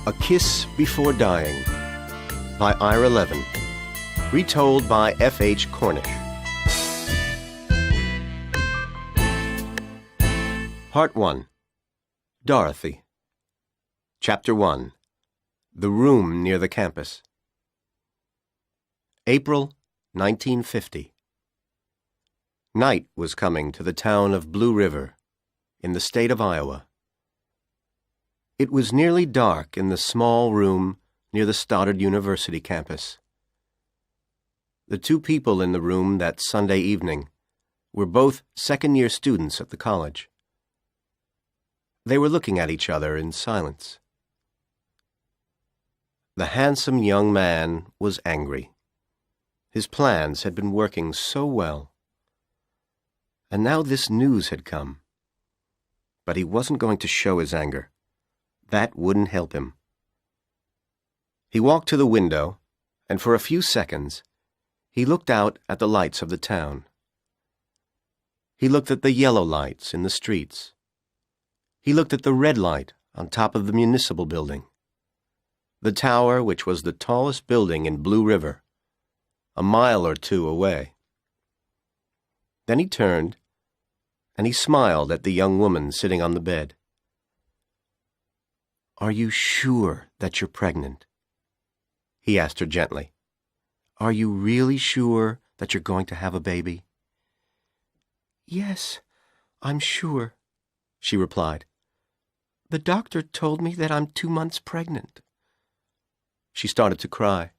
A Kiss Before Dying by Ira Levin. Retold by F.H. Cornish. Part 1. Dorothy. Chapter 1. The Room Near the Campus. April 1950. Night was coming to the town of Blue River, in the state of Iowa. It was nearly dark in the small room near the Stoddard University campus. The two people in the room that Sunday evening were both second-year students at the college. They were looking at each other in silence. The handsome young man was angry. His plans had been working so well. And now this news had come. But he wasn't going to show his anger. That wouldn't help him. He walked to the window, and for a few seconds, he looked out at the lights of the town. He looked at the yellow lights in the streets. He looked at the red light on top of the municipal building, the tower which was the tallest building in Blue River, a mile or two away. Then he turned, and he smiled at the young woman sitting on the bed. "Are you sure that you're pregnant?" he asked her gently. "Are you really sure that you're going to have a baby?" "Yes, I'm sure," she replied. "The doctor told me that I'm 2 months pregnant." She started to cry.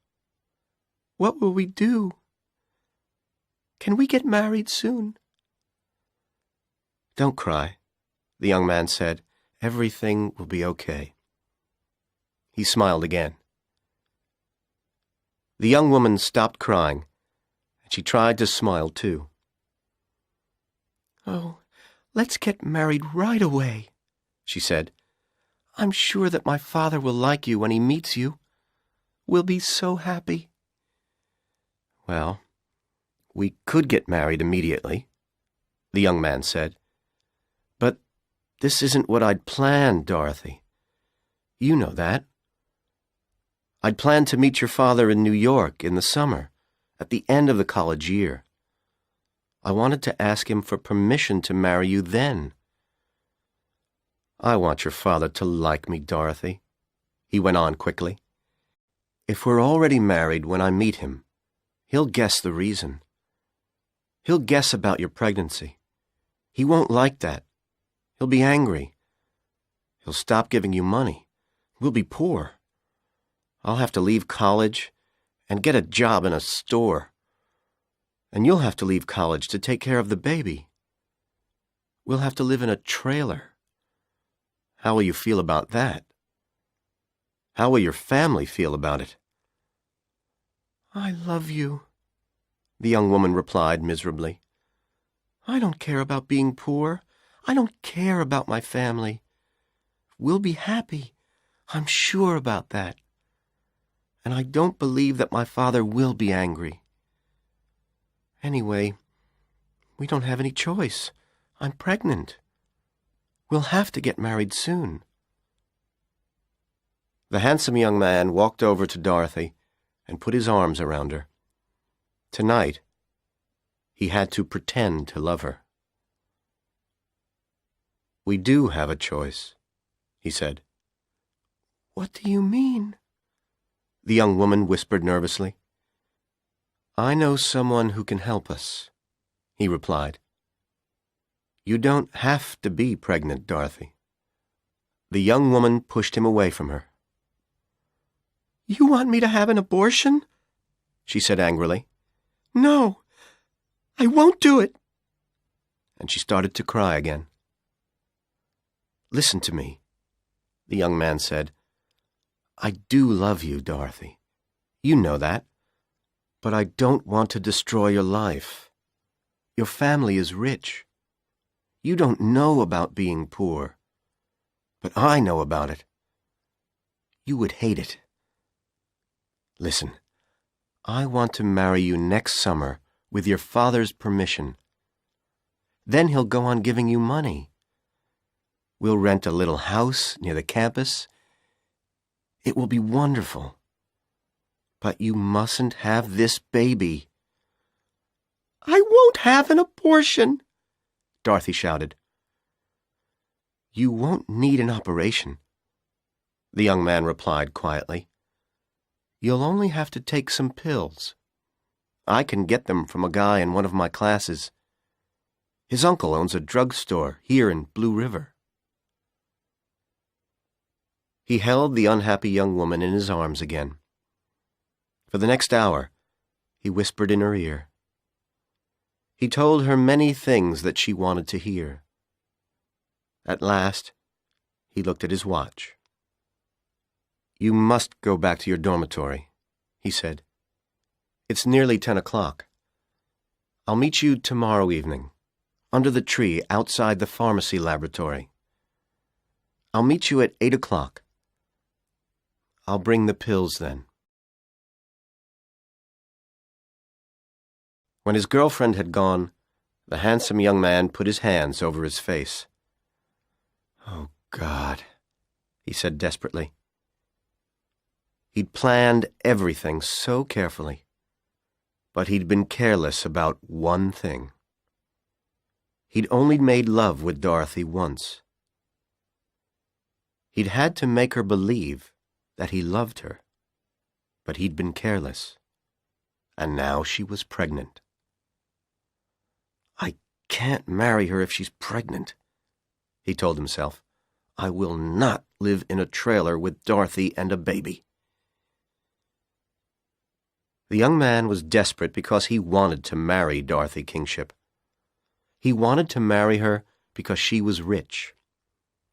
"What will we do? Can we get married soon?" "Don't cry," the young man said. "Everything will be okay." He smiled again. The young woman stopped crying, and she tried to smile too. "Oh, let's get married right away," she said. "I'm sure that my father will like you when he meets you. We'll be so happy." "Well, we could get married immediately," the young man said. "But this isn't what I'd planned, Dorothy. You know that. I'd planned to meet your father in New York in the summer, at the end of the college year. I wanted to ask him for permission to marry you then." "I want your father to like me, Dorothy," he went on quickly. "If we're already married when I meet him, he'll guess the reason. He'll guess about your pregnancy. He won't like that. He'll be angry. He'll stop giving you money. We'll be poor. I'll have to leave college and get a job in a store. And you'll have to leave college to take care of the baby. We'll have to live in a trailer. How will you feel about that? How will your family feel about it?" "I love you," the young woman replied miserably. "I don't care about being poor. I don't care about my family. We'll be happy. I'm sure about that. And I don't believe that my father will be angry. Anyway, we don't have any choice. I'm pregnant. We'll have to get married soon." The handsome young man walked over to Dorothy and put his arms around her. Tonight, he had to pretend to love her. "We do have a choice," he said. "What do you mean?" the young woman whispered nervously. "I know someone who can help us," he replied. "You don't have to be pregnant, Dorothy." The young woman pushed him away from her. "You want me to have an abortion?" she said angrily. "No, I won't do it." And she started to cry again. "Listen to me," the young man said. "I do love you, Dorothy. You know that. But I don't want to destroy your life. Your family is rich. You don't know about being poor. But I know about it. You would hate it. Listen, I want to marry you next summer with your father's permission. Then he'll go on giving you money. We'll rent a little house near the campus. It will be wonderful. But you mustn't have this baby." "I won't have an abortion," Dorothy shouted. "You won't need an operation," the young man replied quietly. "You'll only have to take some pills. I can get them from a guy in one of my classes. His uncle owns a drugstore here in Blue River." He held the unhappy young woman in his arms again. For the next hour, he whispered in her ear. He told her many things that she wanted to hear. At last, he looked at his watch. "You must go back to your dormitory," he said. "It's nearly 10 o'clock. I'll meet you tomorrow evening, under the tree outside the pharmacy laboratory. I'll meet you at 8 o'clock. I'll bring the pills then." When his girlfriend had gone, the handsome young man put his hands over his face. "Oh, God," he said desperately. He'd planned everything so carefully, but he'd been careless about one thing. He'd only made love with Dorothy once. He'd had to make her believe that he loved her, but he'd been careless, and now she was pregnant. "I can't marry her if she's pregnant," he told himself. "I will not live in a trailer with Dorothy and a baby." The young man was desperate because he wanted to marry Dorothy Kingship. He wanted to marry her because she was rich.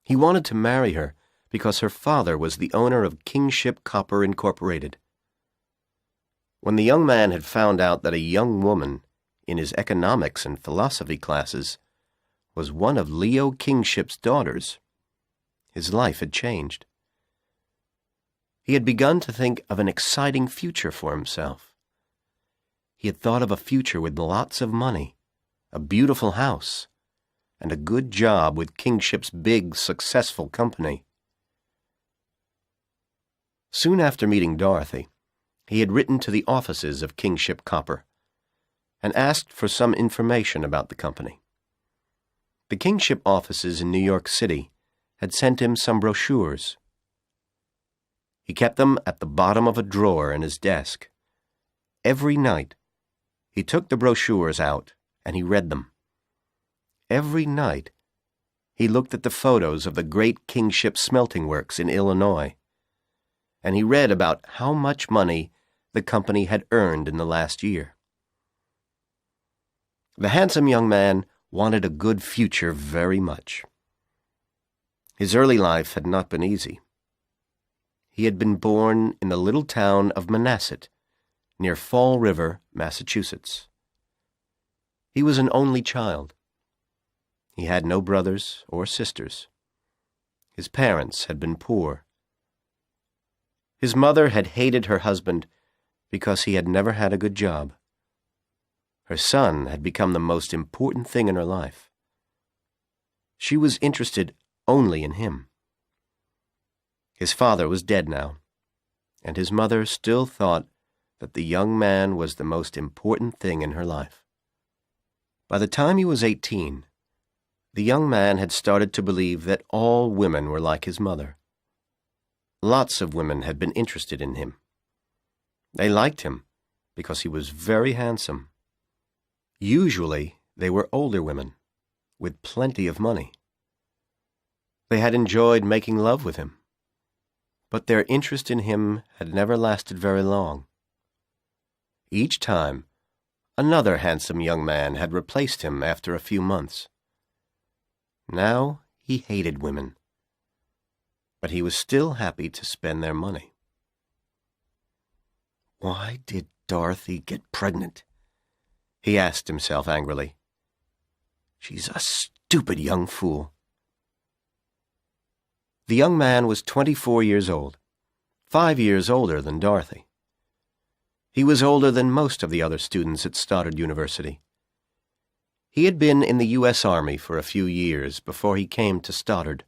He wanted to marry her because her father was the owner of Kingship Copper Incorporated. When the young man had found out that a young woman in his economics and philosophy classes was one of Leo Kingship's daughters, his life had changed. He had begun to think of an exciting future for himself. He had thought of a future with lots of money, a beautiful house, and a good job with Kingship's big, successful company. Soon after meeting Dorothy, he had written to the offices of Kingship Copper and asked for some information about the company. The Kingship offices in New York City had sent him some brochures. He kept them at the bottom of a drawer in his desk. Every night, he took the brochures out and he read them. Every night, he looked at the photos of the great Kingship smelting works in Illinois, and he read about how much money the company had earned in the last year. The handsome young man wanted a good future very much. His early life had not been easy. He had been born in the little town of Manasset, near Fall River, Massachusetts. He was an only child. He had no brothers or sisters. His parents had been poor. His mother had hated her husband because he had never had a good job. Her son had become the most important thing in her life. She was interested only in him. His father was dead now, and his mother still thought that the young man was the most important thing in her life. By the time he was 18, the young man had started to believe that all women were like his mother. Lots of women had been interested in him. They liked him because he was very handsome. Usually, they were older women, with plenty of money. They had enjoyed making love with him, but their interest in him had never lasted very long. Each time, another handsome young man had replaced him after a few months. Now he hated women, but he was still happy to spend their money. Why did Dorothy get pregnant? He asked himself angrily. She's a stupid young fool. The young man was 24 years old, 5 years older than Dorothy. He was older than most of the other students at Stoddard University. He had been in the U.S. Army for a few years before he came to Stoddard.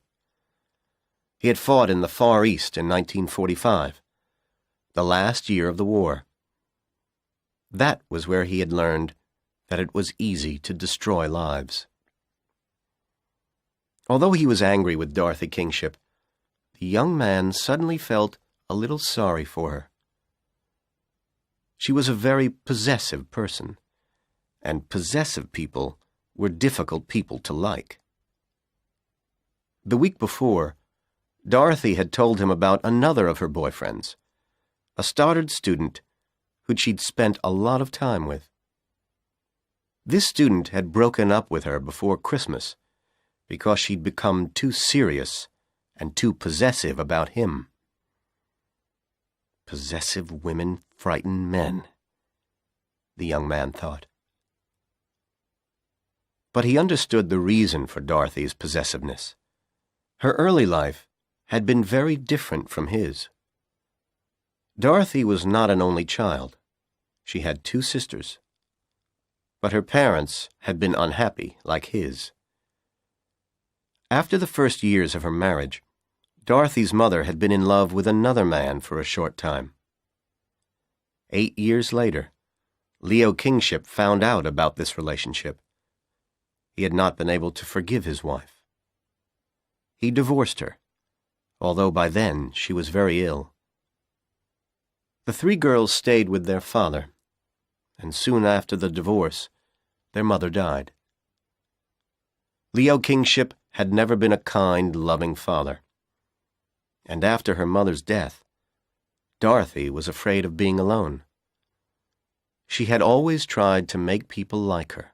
He had fought in the Far East in 1945, the last year of the war. That was where he had learned that it was easy to destroy lives. Although he was angry with Dorothy Kingship, the young man suddenly felt a little sorry for her. She was a very possessive person, and possessive people were difficult people to like. The week before, Dorothy had told him about another of her boyfriends, a Stoddard student who she'd spent a lot of time with. This student had broken up with her before Christmas because she'd become too serious and too possessive about him. Possessive women frighten men, the young man thought. But he understood the reason for Dorothy's possessiveness. Her early life had been very different from his. Dorothy was not an only child. She had 2 sisters. But her parents had been unhappy, like his. After the first years of her marriage, Dorothy's mother had been in love with another man for a short time. 8 years later, Leo Kingship found out about this relationship. He had not been able to forgive his wife. He divorced her, although by then she was very ill. The 3 girls stayed with their father, and soon after the divorce, their mother died. Leo Kingship had never been a kind, loving father. And after her mother's death, Dorothy was afraid of being alone. She had always tried to make people like her.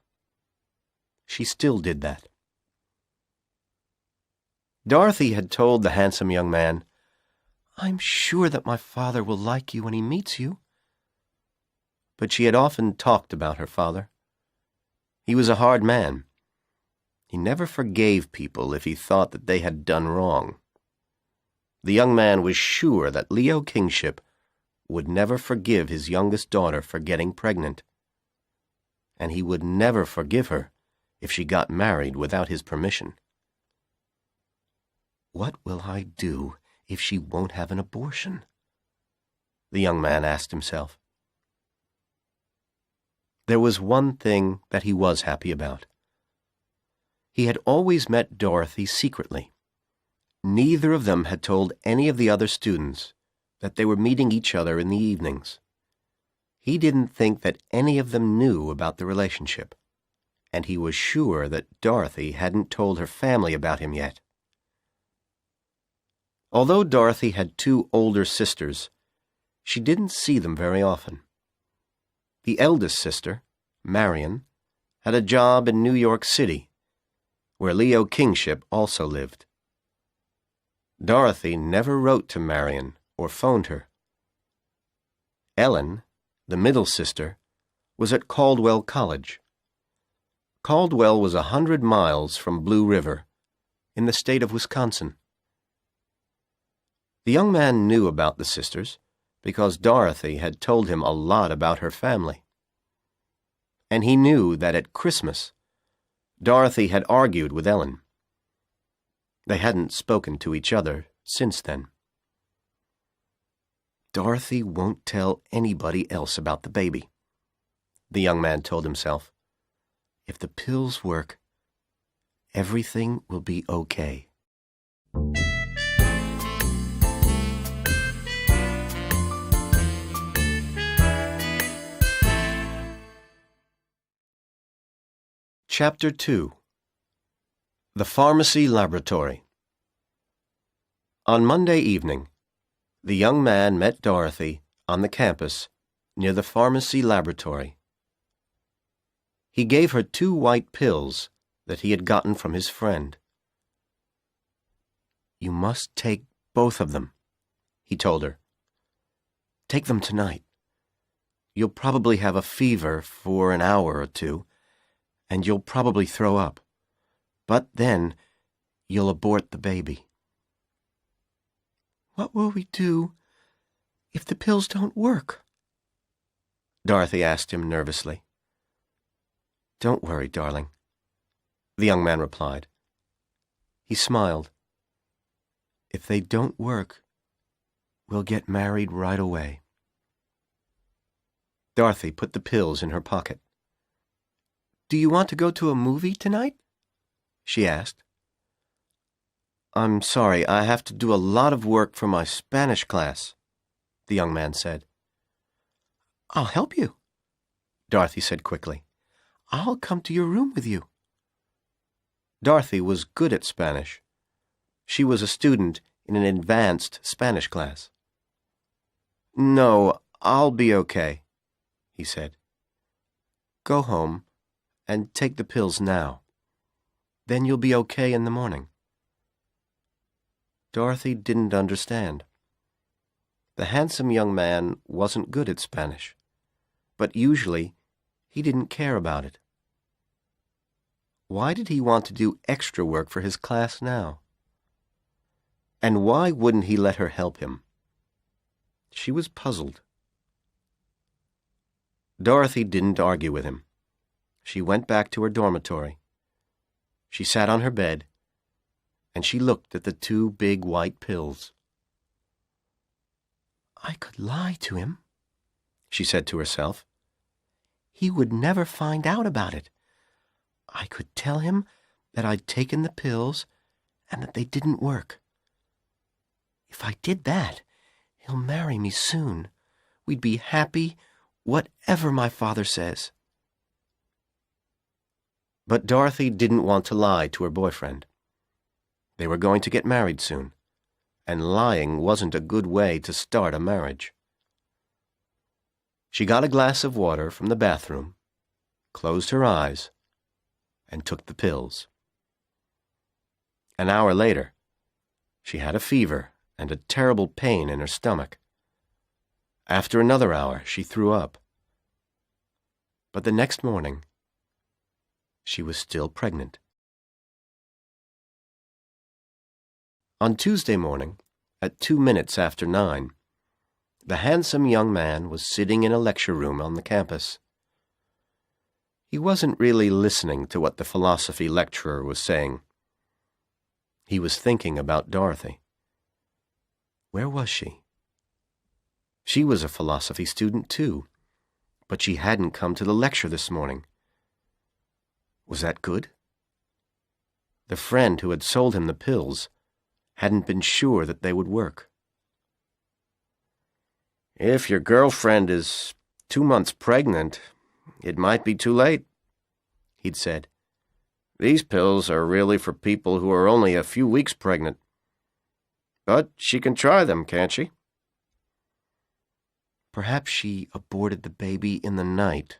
She still did that. Dorothy had told the handsome young man, "I'm sure that my father will like you when he meets you." But she had often talked about her father. He was a hard man. He never forgave people if he thought that they had done wrong. The young man was sure that Leo Kingship would never forgive his youngest daughter for getting pregnant. And he would never forgive her if she got married without his permission. What will I do if she won't have an abortion? The young man asked himself. There was one thing that he was happy about. He had always met Dorothy secretly. Neither of them had told any of the other students that they were meeting each other in the evenings. He didn't think that any of them knew about the relationship, and he was sure that Dorothy hadn't told her family about him yet. Although Dorothy had 2 older sisters, she didn't see them very often. The eldest sister, Marion, had a job in New York City, where Leo Kingship also lived. Dorothy never wrote to Marion or phoned her. Ellen, the middle sister, was at Caldwell College. Caldwell was 100 miles from Blue River, in the state of Wisconsin. The young man knew about the sisters because Dorothy had told him a lot about her family. And he knew that at Christmas, Dorothy had argued with Ellen. They hadn't spoken to each other since then. Dorothy won't tell anybody else about the baby, the young man told himself. If the pills work, everything will be okay. Chapter 2. The Pharmacy Laboratory. On Monday evening, the young man met Dorothy on the campus near the pharmacy laboratory. He gave her 2 white pills that he had gotten from his friend. "You must take both of them," he told her. "Take them tonight. You'll probably have a fever for an hour or 2, and you'll probably throw up. But then you'll abort the baby." "What will we do if the pills don't work?" Dorothy asked him nervously. "Don't worry, darling," the young man replied. He smiled. If they don't work, we'll get married right away. Dorothy put the pills in her pocket. Do you want to go to a movie tonight? She asked. I'm sorry, I have to do a lot of work for my Spanish class, the young man said. I'll help you, Dorothy said quickly. I'll come to your room with you. Dorothy was good at Spanish. She was a student in an advanced Spanish class. No, I'll be okay, he said. Go home and take the pills now. Then you'll be okay in the morning. Dorothy didn't understand. The handsome young man wasn't good at Spanish, but usually he didn't care about it. Why did he want to do extra work for his class now? And why wouldn't he let her help him? She was puzzled. Dorothy didn't argue with him. She went back to her dormitory. She sat on her bed, and she looked at the two big white pills. I could lie to him, she said to herself. He would never find out about it. I could tell him that I'd taken the pills and that they didn't work. If I did that, he'll marry me soon. We'd be happy, whatever my father says. But Dorothy didn't want to lie to her boyfriend. They were going to get married soon, and lying wasn't a good way to start a marriage. She got a glass of water from the bathroom, closed her eyes, and took the pills. An hour later, she had a fever and a terrible pain in her stomach. After another hour, she threw up. But the next morning, she was still pregnant. On Tuesday morning, at 2 minutes after 9, the handsome young man was sitting in a lecture room on the campus. He wasn't really listening to what the philosophy lecturer was saying. He was thinking about Dorothy. Where was she? She was a philosophy student, too, but she hadn't come to the lecture this morning. Was that good? The friend who had sold him the pills hadn't been sure that they would work. If your girlfriend is 2 months pregnant, it might be too late, he'd said. These pills are really for people who are only a few weeks pregnant. But she can try them, can't she? Perhaps she aborted the baby in the night,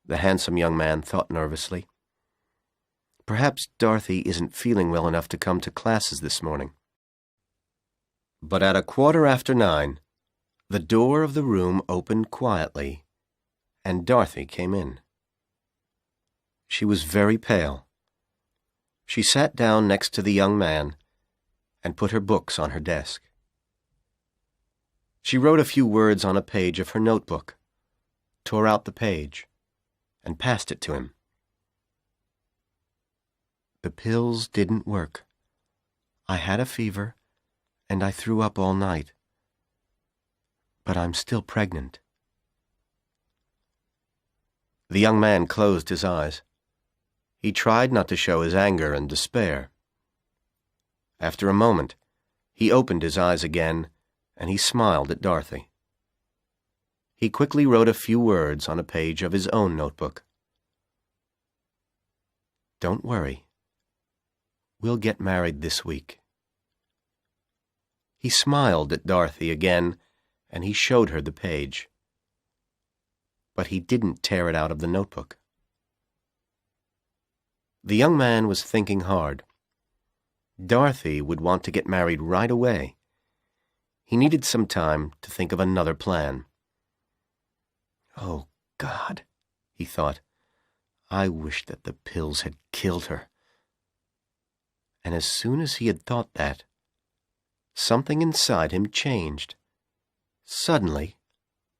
the handsome young man thought nervously. Perhaps Dorothy isn't feeling well enough to come to classes this morning. But at 9:15, the door of the room opened quietly, and Dorothy came in. She was very pale. She sat down next to the young man and put her books on her desk. She wrote a few words on a page of her notebook, tore out the page, and passed it to him. The pills didn't work. I had a fever, and I threw up all night. But I'm still pregnant. The young man closed his eyes. He tried not to show his anger and despair. After a moment, he opened his eyes again, and he smiled at Dorothy. He quickly wrote a few words on a page of his own notebook. Don't worry. We'll get married this week. He smiled at Dorothy again, and he showed her the page. But he didn't tear it out of the notebook. The young man was thinking hard. Dorothy would want to get married right away. He needed some time to think of another plan. Oh, God, he thought. I wish that the pills had killed her. And as soon as he had thought that, something inside him changed. Suddenly,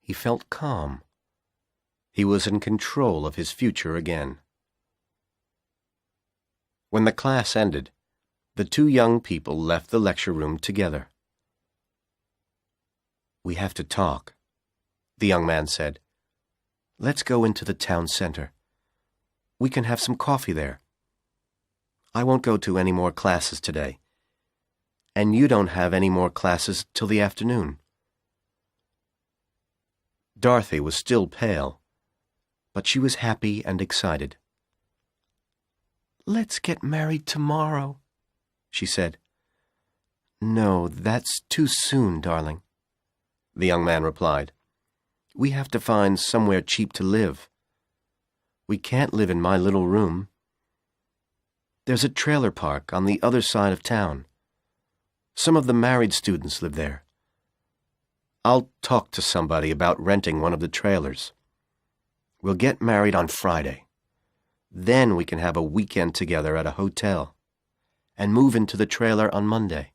he felt calm. He was in control of his future again. When the class ended, The two young people left the lecture room together. "We have to talk," the young man said. "Let's go into the town center. We can have some coffee there. I won't go to any more classes today, and you don't have any more classes till the afternoon." Dorothy was still pale, but she was happy and excited. "Let's get married tomorrow," she said. "No, that's too soon, darling," the young man replied. "We have to find somewhere cheap to live. We can't live in my little room. There's a trailer park on the other side of town. Some of the married students live there. I'll talk to somebody about renting one of the trailers. We'll get married on Friday. Then we can have a weekend together at a hotel and move into the trailer on Monday."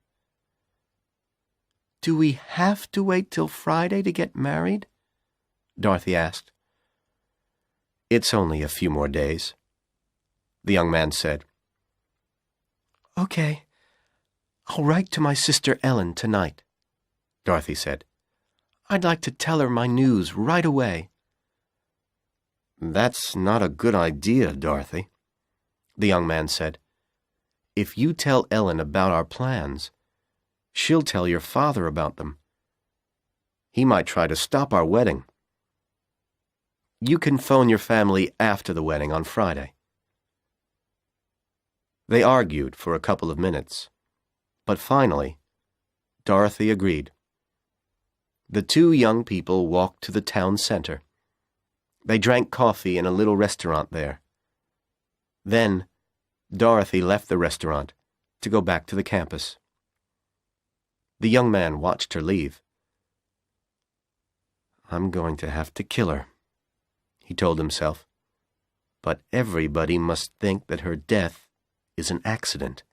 "Do we have to wait till Friday to get married?" Dorothy asked. "It's only a few more days," the young man said. "Okay, I'll write to my sister Ellen tonight," Dorothy said. "I'd like to tell her my news right away." "That's not a good idea, Dorothy," the young man said. "If you tell Ellen about our plans, she'll tell your father about them. He might try to stop our wedding. You can phone your family after the wedding on Friday." They argued for a couple of minutes, but finally, Dorothy agreed. The two young people walked to the town center. They drank coffee in a little restaurant there. Then, Dorothy left the restaurant to go back to the campus. The young man watched her leave. "I'm going to have to kill her," he told himself. "But everybody must think that her death is an accident,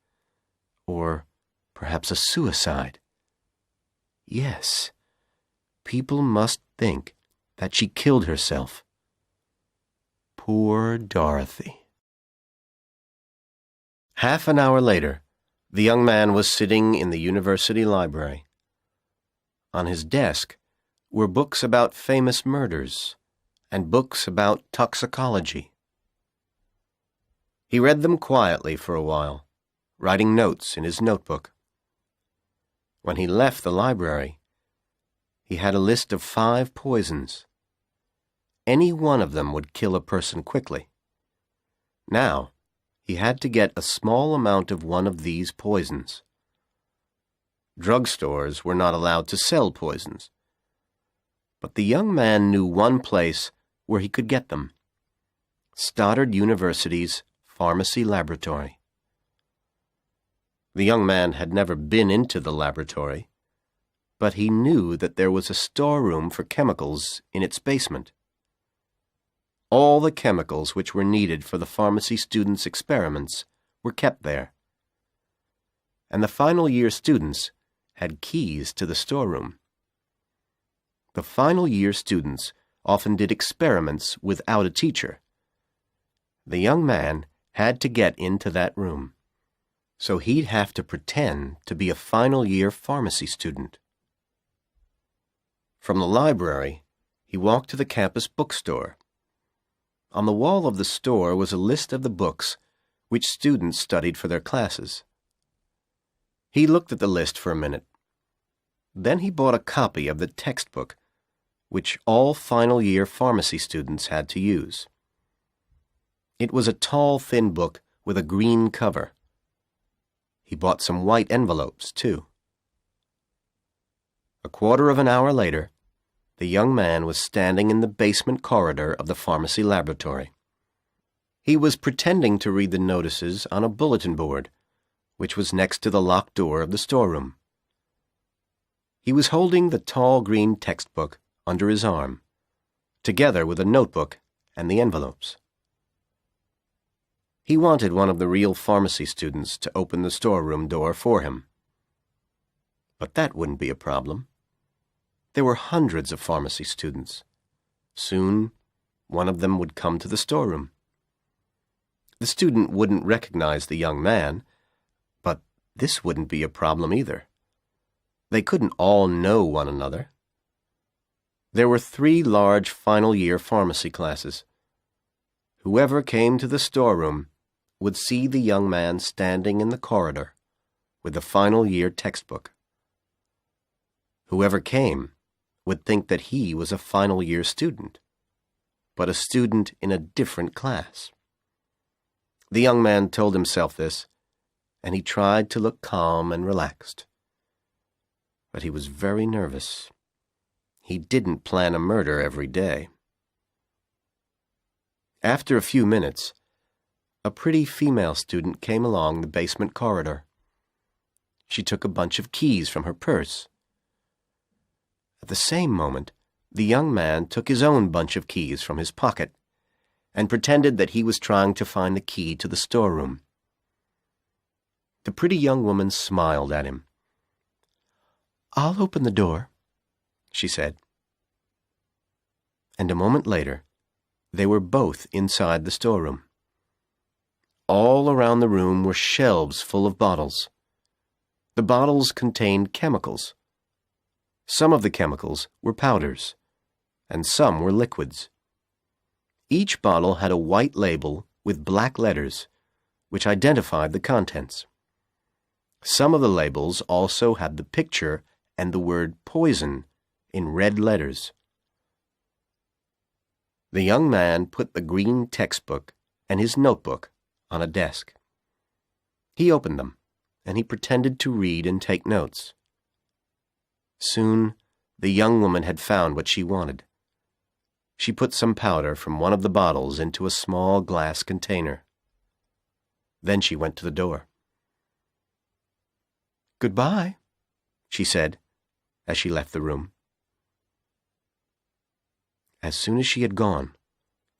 or perhaps a suicide. Yes, people must think that she killed herself. Poor Dorothy." Half an hour later, the young man was sitting in the university library. On his desk were books about famous murders and books about toxicology. He read them quietly for a while, writing notes in his notebook. When he left the library, he had a list of 5 poisons. Any one of them would kill a person quickly. Now, he had to get a small amount of one of these poisons. Drugstores were not allowed to sell poisons, but the young man knew one place where he could get them: Stoddard University's pharmacy laboratory. The young man had never been into the laboratory, but he knew that there was a storeroom for chemicals in its basement. All the chemicals which were needed for the pharmacy students' experiments were kept there, and the final year students had keys to the storeroom. The final year students often did experiments without a teacher. The young man had to get into that room, so he'd have to pretend to be a final year pharmacy student. From the library, he walked to the campus bookstore. On the wall of the store was a list of the books which students studied for their classes. He looked at the list for a minute. Then he bought a copy of the textbook which all final year pharmacy students had to use. It was a tall, thin book with a green cover. He bought some white envelopes, too. A quarter of an hour later, the young man was standing in the basement corridor of the pharmacy laboratory. He was pretending to read the notices on a bulletin board, which was next to the locked door of the storeroom. He was holding the tall green textbook under his arm, together with a notebook and the envelopes. He wanted one of the real pharmacy students to open the storeroom door for him. But that wouldn't be a problem. There were hundreds of pharmacy students. Soon, one of them would come to the storeroom. The student wouldn't recognize the young man, but this wouldn't be a problem either. They couldn't all know one another. There were 3 large final-year pharmacy classes. Whoever came to the storeroom would see the young man standing in the corridor with the final-year textbook. Whoever came would think that he was a final-year student, but a student in a different class. The young man told himself this, and he tried to look calm and relaxed. But he was very nervous. He didn't plan a murder every day. After a few minutes, a pretty female student came along the basement corridor. She took a bunch of keys from her purse. At the same moment, the young man took his own bunch of keys from his pocket and pretended that he was trying to find the key to the storeroom. The pretty young woman smiled at him. "I'll open the door," she said. And a moment later, they were both inside the storeroom. All around the room were shelves full of bottles. The bottles contained chemicals. Some of the chemicals were powders, and some were liquids. Each bottle had a white label with black letters, which identified the contents. Some of the labels also had the picture and the word poison in red letters. The young man put the green textbook and his notebook on a desk. He opened them, and he pretended to read and take notes. Soon, the young woman had found what she wanted. She put some powder from one of the bottles into a small glass container. Then she went to the door. "Goodbye," she said, as she left the room. As soon as she had gone,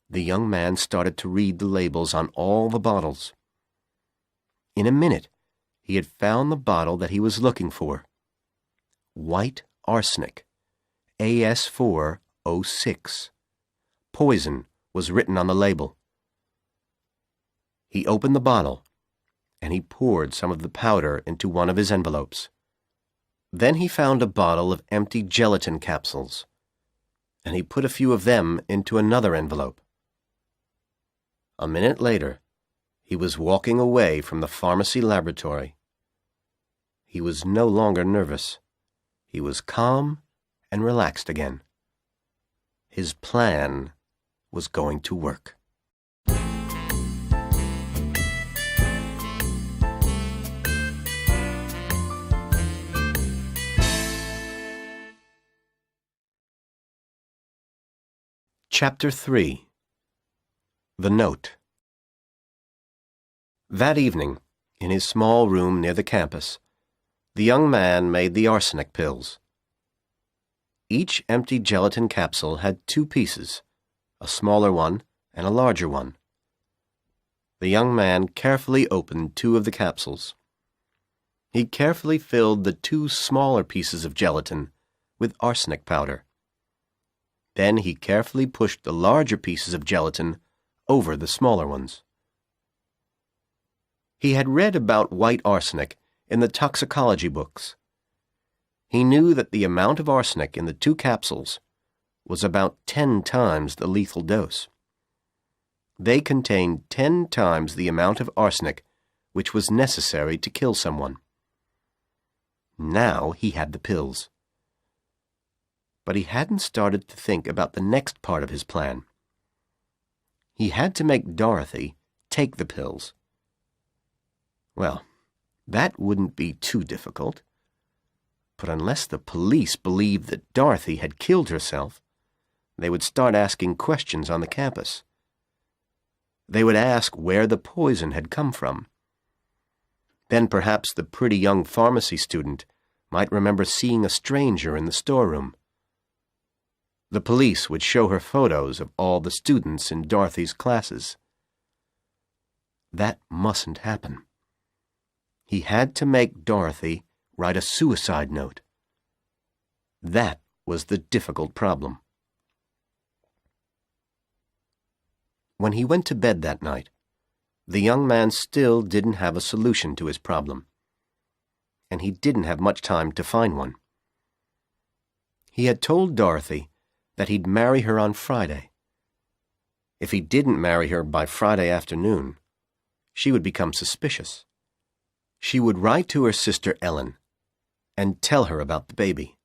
the young man started to read the labels on all the bottles. In a minute, he had found the bottle that he was looking for. White arsenic, AS406. Poison was written on the label. He opened the bottle, and he poured some of the powder into one of his envelopes. Then he found a bottle of empty gelatin capsules, and he put a few of them into another envelope. A minute later, he was walking away from the pharmacy laboratory. He was no longer nervous. He was calm and relaxed again. His plan was going to work. Chapter 3. The Note. That evening, in his small room near the campus, the young man made the arsenic pills. Each empty gelatin capsule had 2 pieces, a smaller one and a larger one. The young man carefully opened 2 of the capsules. He carefully filled the 2 smaller pieces of gelatin with arsenic powder. Then he carefully pushed the larger pieces of gelatin over the smaller ones. He had read about white arsenic in the toxicology books. He knew that the amount of arsenic in the 2 capsules was about 10 times the lethal dose. They contained 10 times the amount of arsenic which was necessary to kill someone. Now he had the pills. But he hadn't started to think about the next part of his plan. He had to make Dorothy take the pills. Well, that wouldn't be too difficult. But unless the police believed that Dorothy had killed herself, they would start asking questions on the campus. They would ask where the poison had come from. Then perhaps the pretty young pharmacy student might remember seeing a stranger in the storeroom. The police would show her photos of all the students in Dorothy's classes. That mustn't happen. He had to make Dorothy write a suicide note. That was the difficult problem. When he went to bed that night, the young man still didn't have a solution to his problem. and he didn't have much time to find one. He had told Dorothy that he'd marry her on Friday. If he didn't marry her by Friday afternoon, she would become suspicious. She would write to her sister Ellen and tell her about the baby.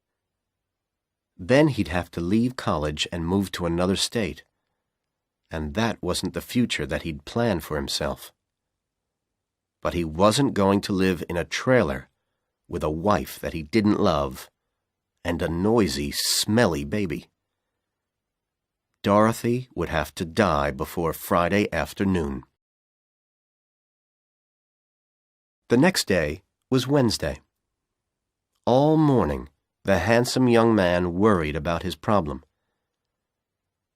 Then he'd have to leave college and move to another state, and that wasn't the future that he'd planned for himself. But he wasn't going to live in a trailer with a wife that he didn't love and a noisy, smelly baby. Dorothy would have to die before Friday afternoon. The next day was Wednesday. All morning, the handsome young man worried about his problem.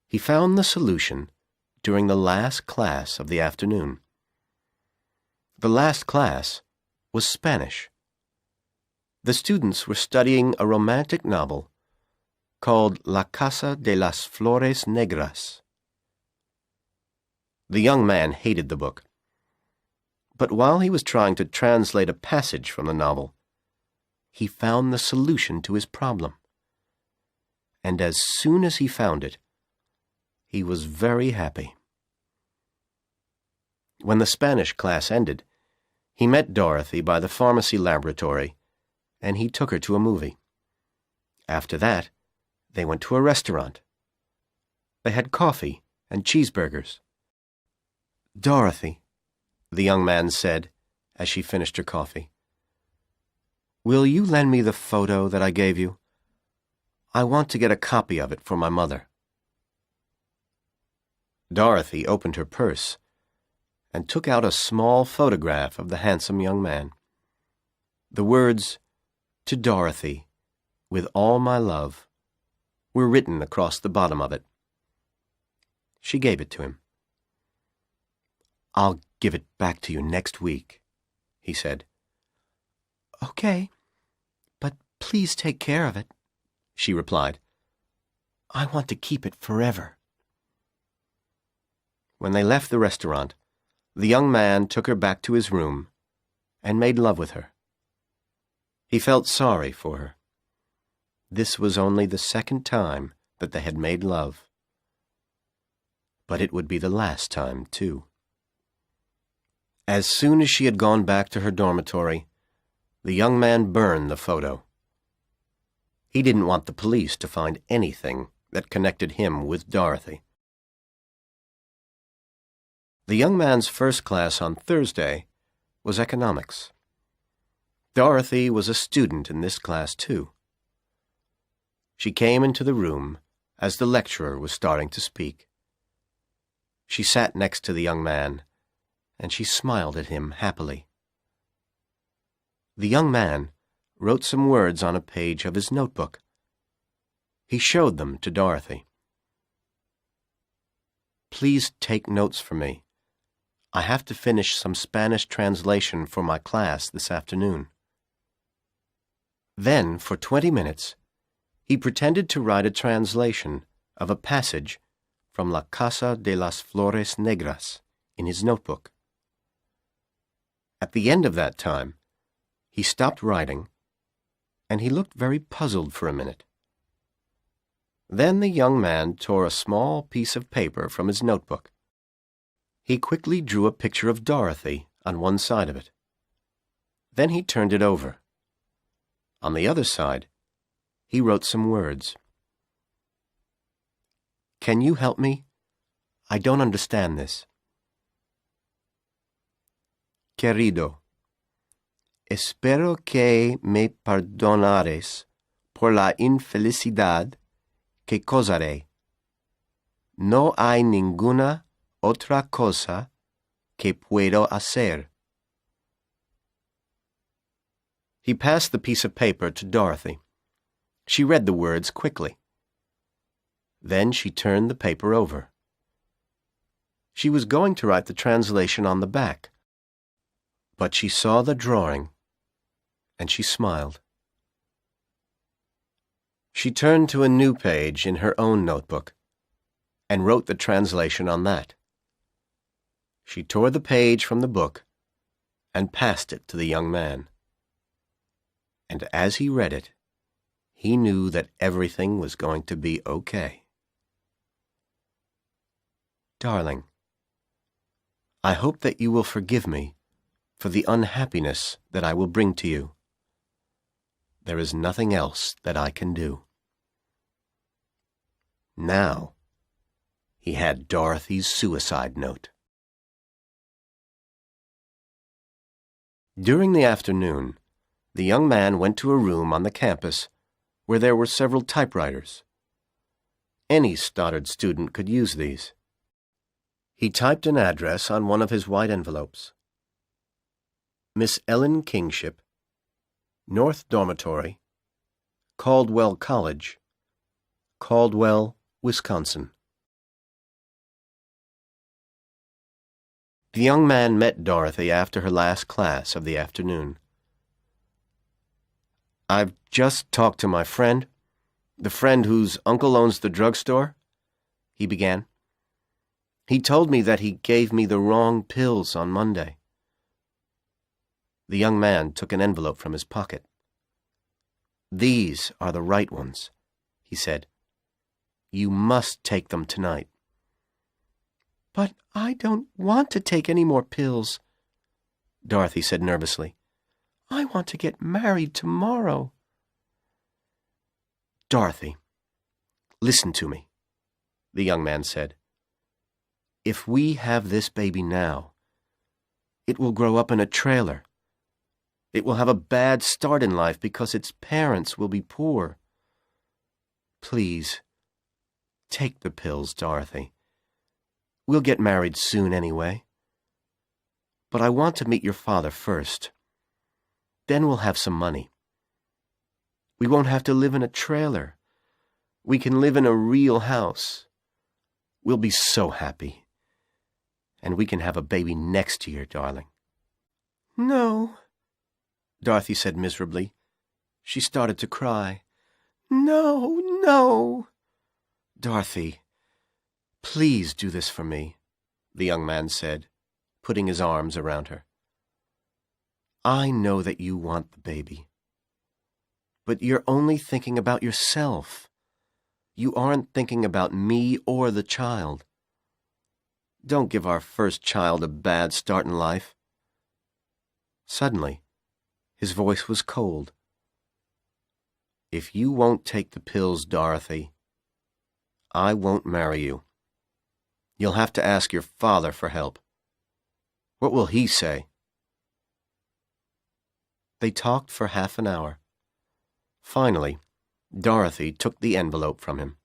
He found the solution during the last class of the afternoon. The last class was Spanish. The students were studying a romantic novel called La Casa de las Flores Negras. The young man hated the book. But while he was trying to translate a passage from the novel, he found the solution to his problem. And as soon as he found it, he was very happy. When the Spanish class ended, he met Dorothy by the pharmacy laboratory, and he took her to a movie. After that, they went to a restaurant. They had coffee and cheeseburgers. "Dorothy," the young man said as she finished her coffee, "will you lend me the photo that I gave you? I want to get a copy of it for my mother." Dorothy opened her purse and took out a small photograph of the handsome young man. The words, "To Dorothy, with all my love," were written across the bottom of it. She gave it to him. "I'll give it back to you next week," he said. "Okay, but please take care of it," she replied. "I want to keep it forever." When they left the restaurant, the young man took her back to his room and made love with her. He felt sorry for her. This was only the second time that they had made love. But it would be the last time, too. As soon as she had gone back to her dormitory, the young man burned the photo. He didn't want the police to find anything that connected him with Dorothy. The young man's first class on Thursday was economics. Dorothy was a student in this class, too. She came into the room as the lecturer was starting to speak. She sat next to the young man, and she smiled at him happily. The young man wrote some words on a page of his notebook. He showed them to Dorothy. "Please take notes for me. I have to finish some Spanish translation for my class this afternoon." Then, for 20 minutes, he pretended to write a translation of a passage from La Casa de las Flores Negras in his notebook. At the end of that time, he stopped writing, and he looked very puzzled for a minute. Then the young man tore a small piece of paper from his notebook. He quickly drew a picture of Dorothy on one side of it. Then he turned it over. On the other side, he wrote some words. "Can you help me? I don't understand this." "Querido, espero que me perdonares por la infelicidad que causaré. No hay ninguna otra cosa que puedo hacer." He passed the piece of paper to Dorothy. She read the words quickly. Then she turned the paper over. She was going to write the translation on the back, but she saw the drawing, and she smiled. She turned to a new page in her own notebook and wrote the translation on that. She tore the page from the book and passed it to the young man. and as he read it, he knew that everything was going to be okay. Darling, I hope that you will forgive me for the unhappiness that I will bring to you. There is nothing else that I can do. Now, he had Dorothy's suicide note. During the afternoon, the young man went to a room on the campus where there were several typewriters. Any Stoddard student could use these. He typed an address on one of his white envelopes. Miss Ellen Kingship, North Dormitory, Caldwell College, Caldwell, Wisconsin. The young man met Dorothy after her last class of the afternoon. "I've just talked to my friend, the friend whose uncle owns the drugstore," he began. "He told me that he gave me the wrong pills on Monday." The young man took an envelope from his pocket. "These are the right ones," he said. "You must take them tonight." "But I don't want to take any more pills," Dorothy said nervously. "I want to get married tomorrow." "Dorothy, listen to me," the young man said. "If we have this baby now, it will grow up in a trailer. It will have a bad start in life because its parents will be poor. Please, take the pills, Dorothy. We'll get married soon anyway. But I want to meet your father first. Then we'll have some money. We won't have to live in a trailer. We can live in a real house. We'll be so happy. And we can have a baby next year, darling." "No," Dorothy said miserably. She started to cry. "No, no." "Dorothy, please do this for me," the young man said, putting his arms around her. "I know that you want the baby. But you're only thinking about yourself. You aren't thinking about me or the child. Don't give our first child a bad start in life." Suddenly, his voice was cold. "If you won't take the pills, Dorothy, I won't marry you. You'll have to ask your father for help. What will he say?" They talked for half an hour. Finally, Dorothy took the envelope from him.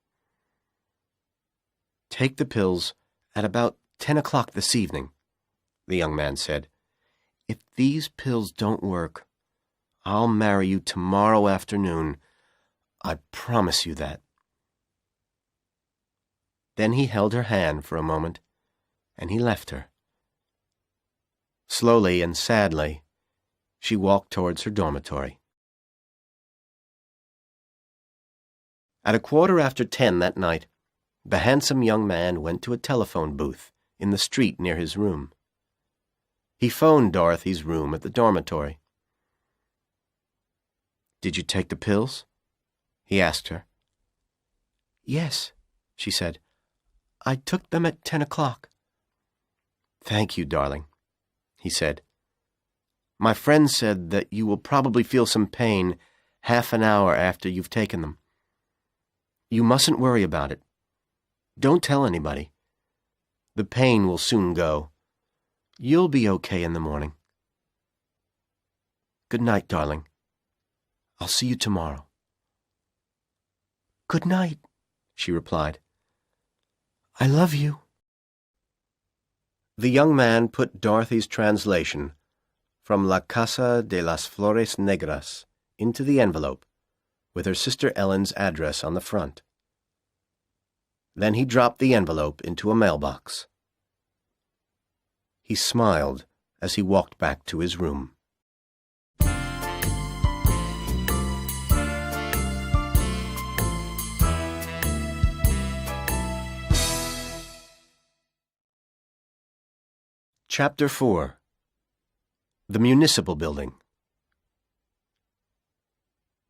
"Take the pills at about 10 o'clock this evening," the young man said. "If these pills don't work, I'll marry you tomorrow afternoon. I promise you that." Then he held her hand for a moment, and he left her. Slowly and sadly, she walked towards her dormitory. At 10:15 that night, the handsome young man went to a telephone booth in the street near his room. He phoned Dorothy's room at the dormitory. "Did you take the pills?" he asked her. "Yes," she said. "I took them at 10 o'clock. "Thank you, darling," he said. "My friend said that you will probably feel some pain half an hour after you've taken them. You mustn't worry about it. Don't tell anybody. The pain will soon go. You'll be okay in the morning. Good night, darling. I'll see you tomorrow." "Good night," she replied. "I love you." The young man put Dorothy's translation from La Casa de las Flores Negras into the envelope with her sister Ellen's address on the front. Then he dropped the envelope into a mailbox. He smiled as he walked back to his room. Chapter 4. The Municipal Building.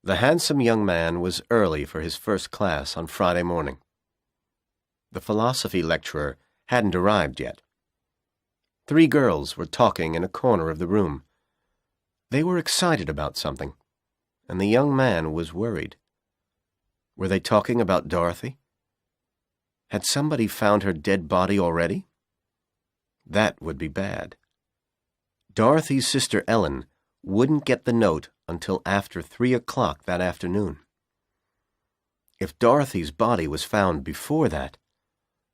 The handsome young man was early for his first class on Friday morning. The philosophy lecturer hadn't arrived yet. 3 girls were talking in a corner of the room. They were excited about something, and the young man was worried. Were they talking about Dorothy? Had somebody found her dead body already? That would be bad. Dorothy's sister Ellen wouldn't get the note until after 3 o'clock that afternoon. If Dorothy's body was found before that,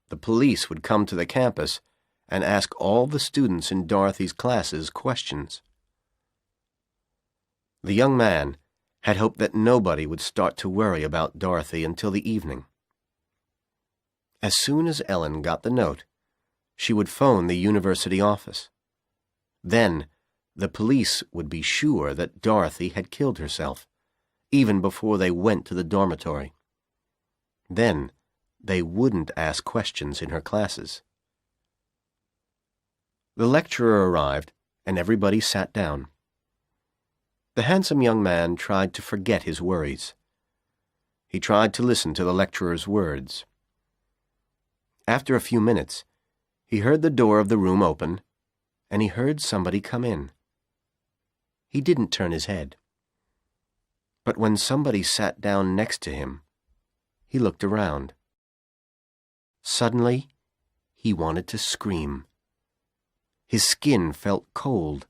the police would come to the campus and ask all the students in Dorothy's classes questions. The young man had hoped that nobody would start to worry about Dorothy until the evening. As soon as Ellen got the note, she would phone the university office. Then, the police would be sure that Dorothy had killed herself, even before they went to the dormitory. Then, they wouldn't ask questions in her classes. The lecturer arrived, and everybody sat down. The handsome young man tried to forget his worries. He tried to listen to the lecturer's words. After a few minutes, he heard the door of the room open, and he heard somebody come in. He didn't turn his head. But when somebody sat down next to him, he looked around. Suddenly, he wanted to scream. His skin felt cold,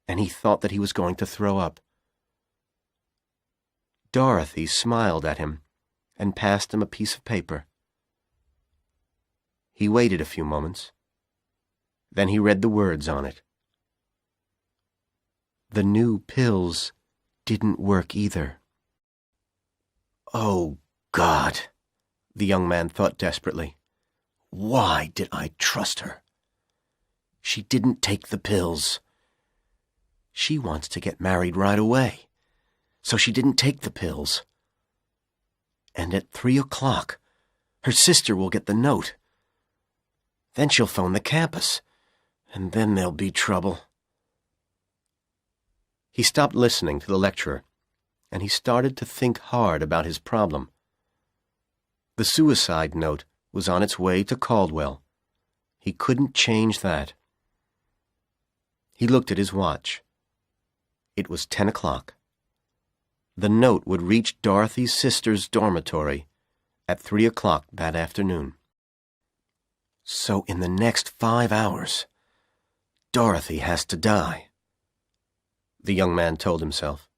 and he thought that he was going to throw up. Dorothy smiled at him and passed him a piece of paper. He waited a few moments. Then he read the words on it. The new pills didn't work either. Oh, God, the young man thought desperately. Why did I trust her? She didn't take the pills. She wants to get married right away, so she didn't take the pills. And at 3 o'clock, her sister will get the note. Then she'll phone the campus, and then there'll be trouble. He stopped listening to the lecturer, and he started to think hard about his problem. The suicide note was on its way to Caldwell. He couldn't change that. He looked at his watch. It was 10 o'clock. The note would reach Dorothy's sister's dormitory at 3 o'clock that afternoon. So in the next 5 hours, Dorothy has to die, the young man told himself.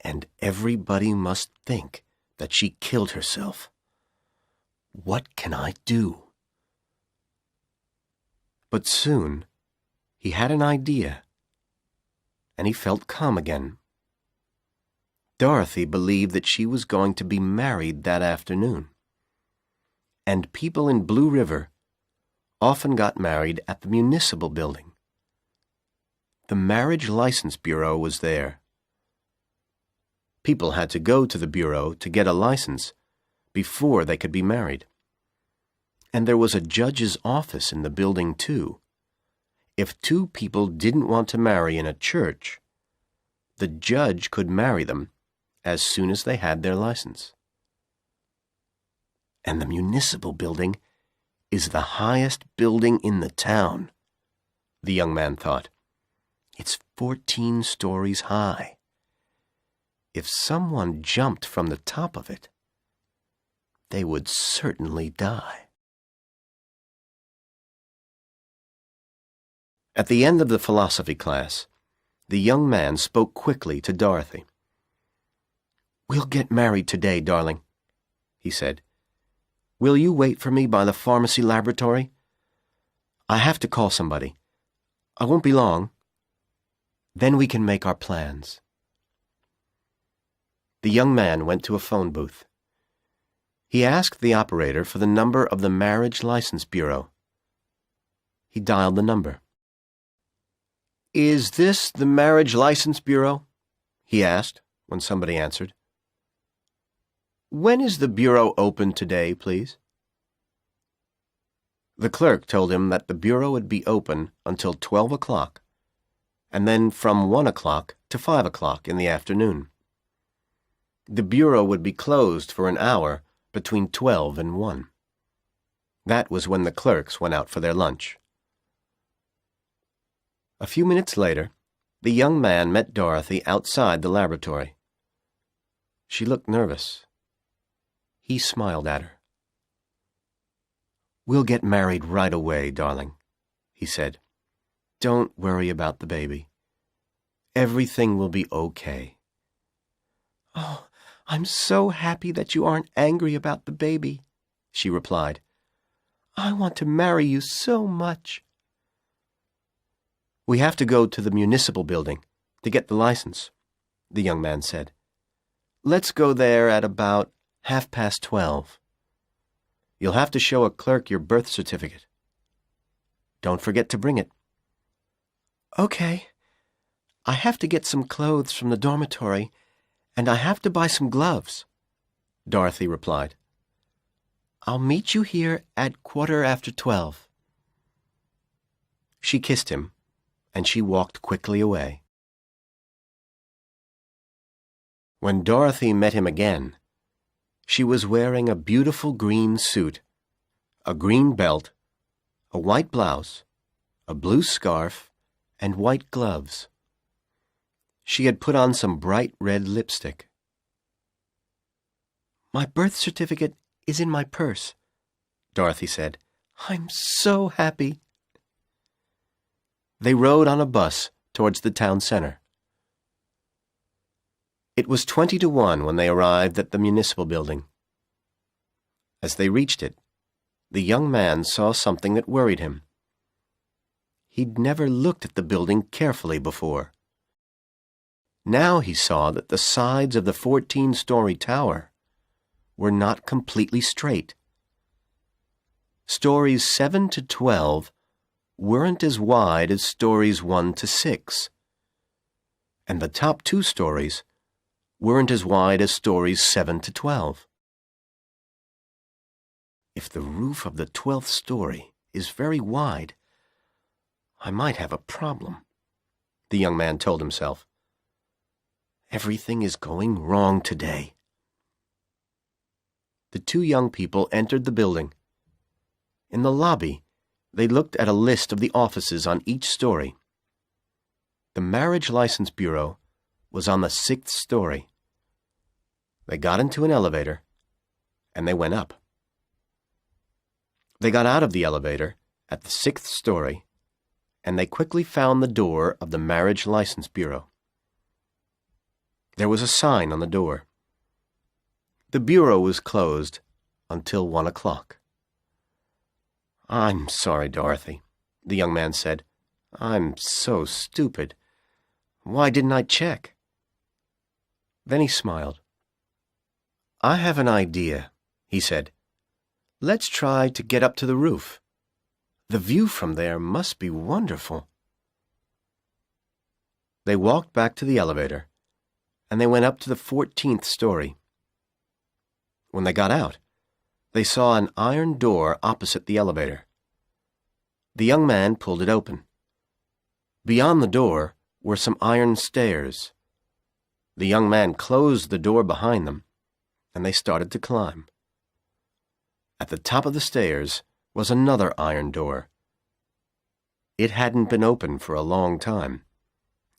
And everybody must think that she killed herself. What can I do? But soon, he had an idea, and he felt calm again. Dorothy believed that she was going to be married that afternoon, and people in Blue River often got married at the municipal building. The Marriage License Bureau was there. People had to go to the bureau to get a license before they could be married. And there was a judge's office in the building, too. If 2 people didn't want to marry in a church, the judge could marry them as soon as they had their license. And the municipal building is the highest building in the town, the young man thought. It's 14 stories high. If someone jumped from the top of it, they would certainly die. At the end of the philosophy class, the young man spoke quickly to Dorothy. "We'll get married today, darling," he said. "Will you wait for me by the pharmacy laboratory? I have to call somebody. I won't be long. Then we can make our plans." The young man went to a phone booth. He asked the operator for the number of the Marriage License Bureau. He dialed the number. "Is this the Marriage License Bureau?" he asked when somebody answered. "When is the bureau open today, please?" The clerk told him that the bureau would be open until 12 o'clock, and then from 1 o'clock to 5 o'clock in the afternoon. The bureau would be closed for an hour between 12 and 1. That was when the clerks went out for their lunch. A few minutes later, the young man met Dorothy outside the laboratory. She looked nervous. He smiled at her. "We'll get married right away, darling," he said. "Don't worry about the baby. Everything will be okay." "Oh, I'm so happy that you aren't angry about the baby," she replied. "I want to marry you so much." "We have to go to the municipal building to get the license," the young man said. "Let's go there at about 12:30. You'll have to show a clerk your birth certificate. Don't forget to bring it." "Okay. I have to get some clothes from the dormitory, and I have to buy some gloves," Dorothy replied. "I'll meet you here at 12:15. She kissed him, and she walked quickly away. When Dorothy met him again, she was wearing a beautiful green suit, a green belt, a white blouse, a blue scarf, and white gloves. She had put on some bright red lipstick. "My birth certificate is in my purse," Dorothy said. "I'm so happy." They rode on a bus towards the town center. It was 20 to 1 when they arrived at the municipal building. As they reached it, the young man saw something that worried him. He'd never looked at the building carefully before. Now he saw that the sides of the 14-story tower were not completely straight. Stories 7 to 12 weren't as wide as stories 1 to 6, and the top 2 stories weren't as wide as stories 7 to 12. If the roof of the 12th story is very wide, I might have a problem, the young man told himself. Everything is going wrong today. The two young people entered the building. In the lobby, they looked at a list of the offices on each story. The Marriage License Bureau was on the 6th story. They got into an elevator, and they went up. They got out of the elevator at the 6th story, and they quickly found the door of the Marriage License Bureau. There was a sign on the door. The bureau was closed until 1 o'clock. "I'm sorry, Dorothy," the young man said. "I'm so stupid. Why didn't I check?" Then he smiled. "I have an idea," he said. "Let's try to get up to the roof. The view from there must be wonderful." They walked back to the elevator, and they went up to the 14th story. When they got out, they saw an iron door opposite the elevator. The young man pulled it open. Beyond the door were some iron stairs. The young man closed the door behind them, and they started to climb. At the top of the stairs was another iron door. It hadn't been opened for a long time,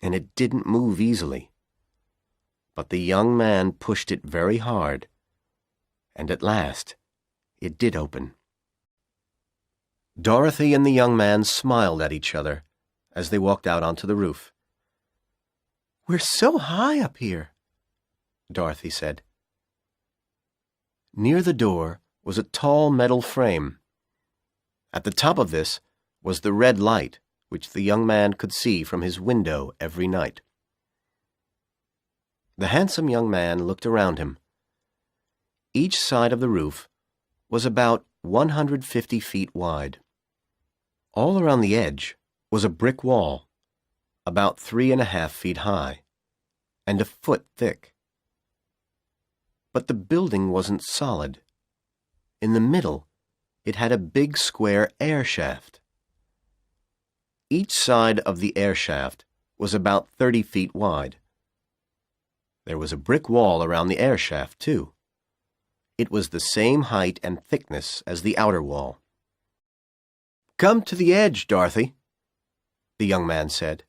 and it didn't move easily. But the young man pushed it very hard, and at last it did open. Dorothy and the young man smiled at each other as they walked out onto the roof. "We're so high up here," Dorothy said. Near the door was a tall metal frame. At the top of this was the red light which the young man could see from his window every night. The handsome young man looked around him. Each side of the roof was about 150 feet wide. All around the edge was a brick wall, about 3.5 feet high, and a foot thick. But the building wasn't solid. In the middle, it had a big square air shaft. Each side of the air shaft was about 30 feet wide. There was a brick wall around the air shaft, too. It was the same height and thickness as the outer wall. "Come to the edge, Dorothy," the young man said.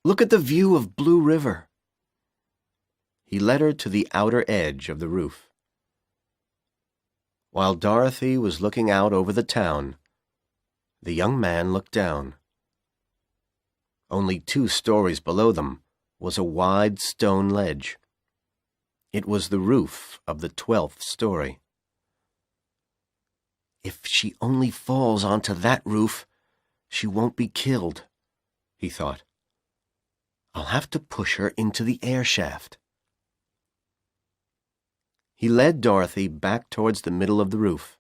"Look at the view of Blue River." He led her to the outer edge of the roof. While Dorothy was looking out over the town, the young man looked down. Only 2 stories below them was a wide stone ledge. It was the roof of the 12th story. "If she only falls onto that roof, she won't be killed," he thought. "I'll have to push her into the air shaft." He led Dorothy back towards the middle of the roof.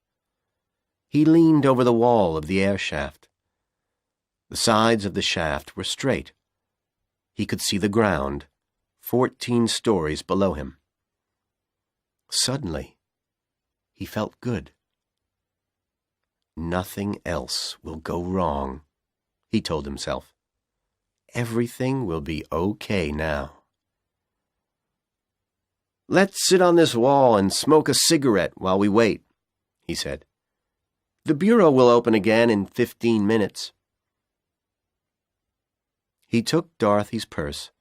He leaned over the wall of the air shaft. The sides of the shaft were straight. He could see the ground, 14 stories below him. Suddenly, he felt good. "Nothing else will go wrong," he told himself. "Everything will be okay now." "Let's sit on this wall and smoke a cigarette while we wait," he said. "The bureau will open again in 15 minutes. He took Dorothy's purse,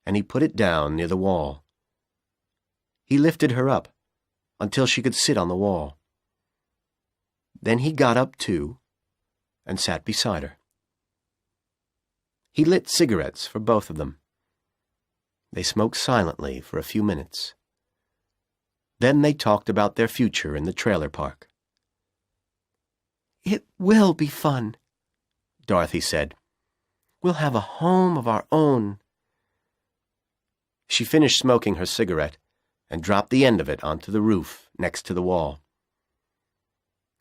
and he put it down near the wall. He lifted her up until she could sit on the wall. Then he got up too and sat beside her. He lit cigarettes for both of them. They smoked silently for a few minutes. Then they talked about their future in the trailer park. "It will be fun," Dorothy said. "We'll have a home of our own." She finished smoking her cigarette and dropped the end of it onto the roof next to the wall.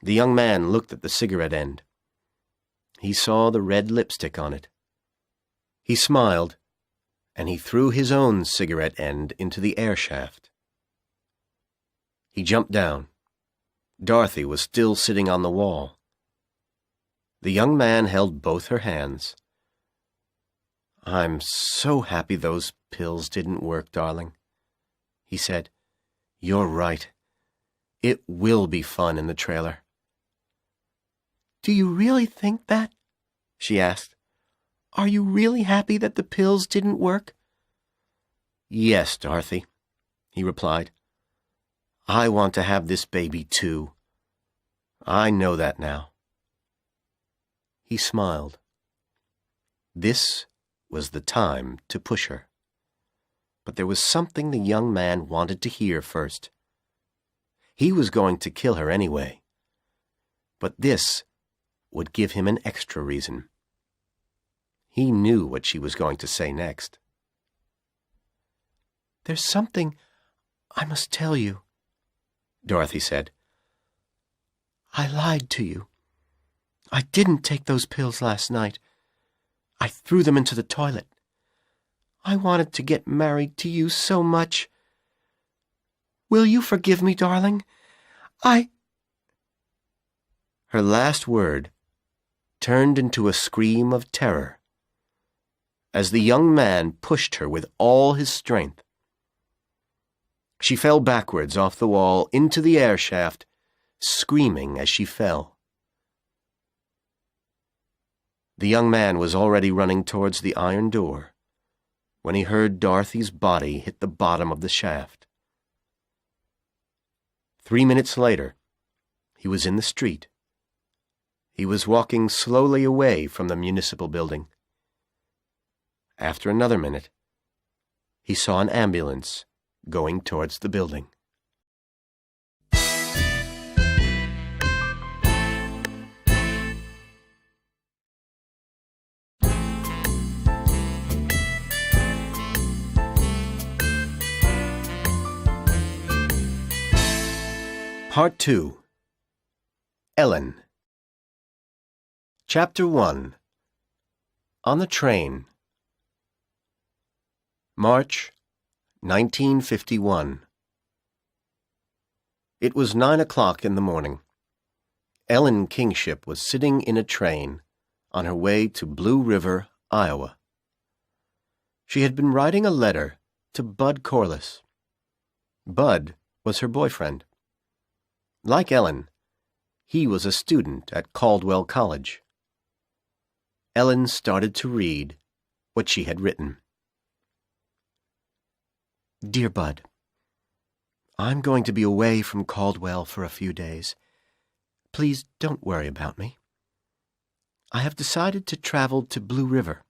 The young man looked at the cigarette end. He saw the red lipstick on it. He smiled, and he threw his own cigarette end into the air shaft. He jumped down. Dorothy was still sitting on the wall. The young man held both her hands. "I'm so happy those pills didn't work, darling," he said. "You're right. It will be fun in the trailer." "Do you really think that?" she asked. "Are you really happy that the pills didn't work?" "Yes, Dorothy," he replied. "I want to have this baby too. I know that now." He smiled. This was the time to push her. But there was something the young man wanted to hear first. He was going to kill her anyway. But this would give him an extra reason. He knew what she was going to say next. "There's something I must tell you," Dorothy said. "I lied to you. I didn't take those pills last night. I threw them into the toilet. I wanted to get married to you so much. Will you forgive me, darling? Her last word turned into a scream of terror as the young man pushed her with all his strength. She fell backwards off the wall into the air shaft, screaming as she fell. The young man was already running towards the iron door when he heard Dorothy's body hit the bottom of the shaft. 3 minutes later, he was in the street. He was walking slowly away from the municipal building. After another minute, he saw an ambulance going towards the building. Part 2. Ellen. Chapter 1. On the Train. March, 1951. It was 9 o'clock in the morning. Ellen Kingship was sitting in a train on her way to Blue River, Iowa. She had been writing a letter to Bud Corliss. Bud was her boyfriend. Like Ellen, he was a student at Caldwell College. Ellen started to read what she had written. Dear Bud, I'm going to be away from Caldwell for a few days. Please don't worry about me. I have decided to travel to Blue River.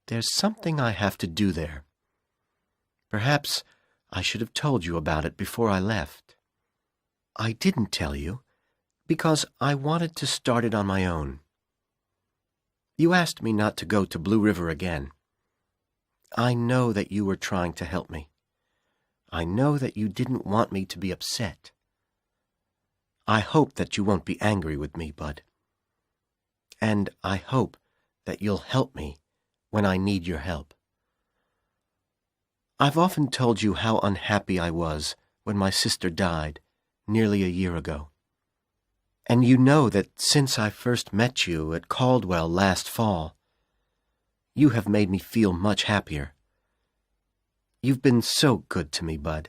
There's something I have to do there. Perhaps I should have told you about it before I left. I didn't tell you because I wanted to start it on my own. You asked me not to go to Blue River again. I know that you were trying to help me. I know that you didn't want me to be upset. I hope that you won't be angry with me, Bud. And I hope that you'll help me when I need your help. I've often told you how unhappy I was when my sister died nearly a year ago. And you know that since I first met you at Caldwell last fall, you have made me feel much happier. You've been so good to me, Bud.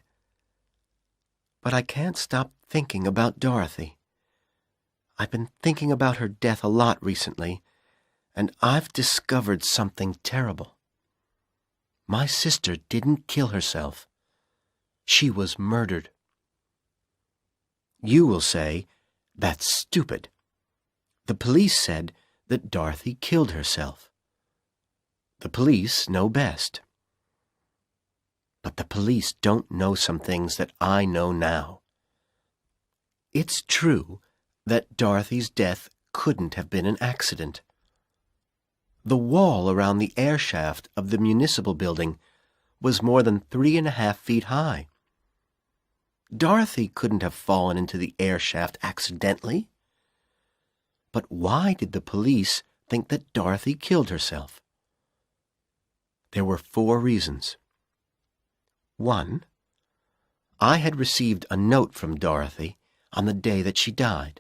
But I can't stop thinking about Dorothy. I've been thinking about her death a lot recently, and I've discovered something terrible. My sister didn't kill herself. She was murdered. You will say, that's stupid. The police said that Dorothy killed herself. The police know best. But the police don't know some things that I know now. It's true that Dorothy's death couldn't have been an accident. The wall around the air shaft of the municipal building was more than 3.5 feet high. Dorothy couldn't have fallen into the air shaft accidentally. But why did the police think that Dorothy killed herself? There were 4 reasons. 1, I had received a note from Dorothy on the day that she died.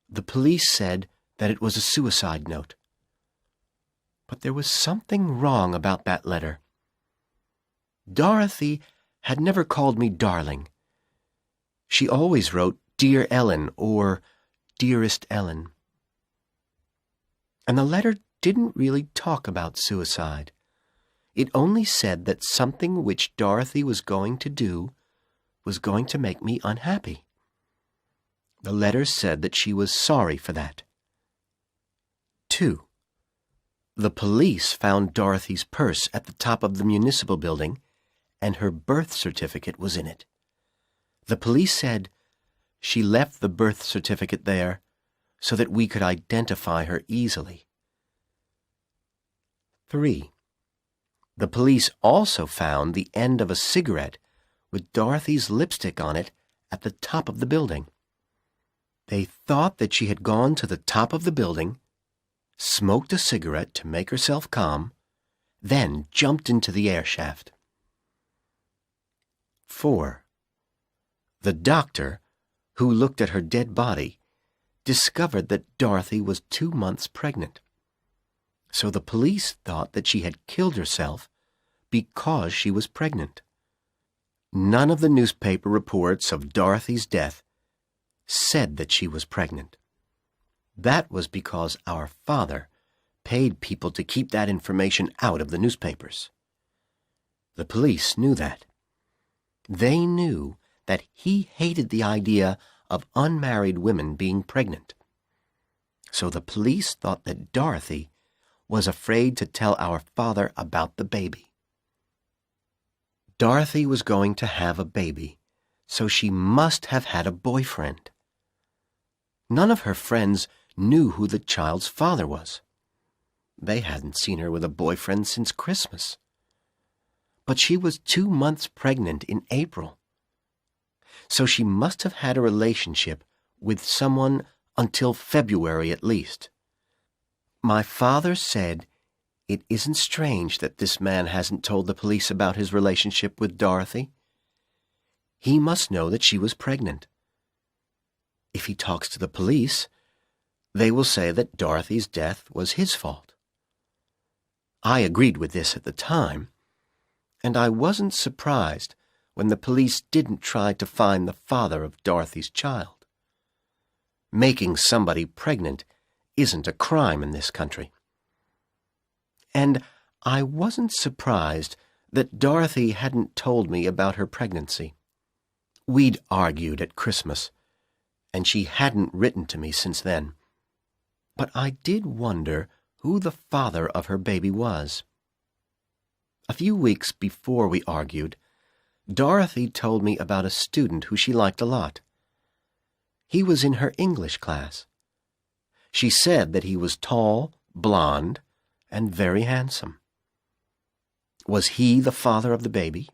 The police said that it was a suicide note. But there was something wrong about that letter. Dorothy had never called me darling. She always wrote Dear Ellen or Dearest Ellen. And the letter didn't really talk about suicide. It only said that something which Dorothy was going to do was going to make me unhappy. The letter said that she was sorry for that. 2. The police found Dorothy's purse at the top of the municipal building, and her birth certificate was in it. The police said she left the birth certificate there so that we could identify her easily. 3. The police also found the end of a cigarette with Dorothy's lipstick on it at the top of the building. They thought that she had gone to the top of the building, smoked a cigarette to make herself calm, then jumped into the air shaft. 4. The doctor, who looked at her dead body, discovered that Dorothy was 2 months pregnant. So the police thought that she had killed herself because she was pregnant. None of the newspaper reports of Dorothy's death said that she was pregnant. That was because our father paid people to keep that information out of the newspapers. The police knew that. They knew that he hated the idea of unmarried women being pregnant. So the police thought that Dorothy was afraid to tell our father about the baby. Dorothy was going to have a baby, so she must have had a boyfriend. None of her friends knew who the child's father was. They hadn't seen her with a boyfriend since Christmas. But she was 2 months pregnant in April. So she must have had a relationship with someone until February at least. My father said it isn't strange that this man hasn't told the police about his relationship with Dorothy. He must know that she was pregnant. If he talks to the police, they will say that Dorothy's death was his fault. I agreed with this at the time, And I wasn't surprised when the police didn't try to find the father of Dorothy's child. Making somebody pregnant isn't a crime in this country. And I wasn't surprised that Dorothy hadn't told me about her pregnancy. We'd argued at Christmas, and she hadn't written to me since then. But I did wonder who the father of her baby was. A few weeks before we argued, Dorothy told me about a student who she liked a lot. He was in her English class. She said that he was tall, blond, and very handsome. Was he the father of the baby?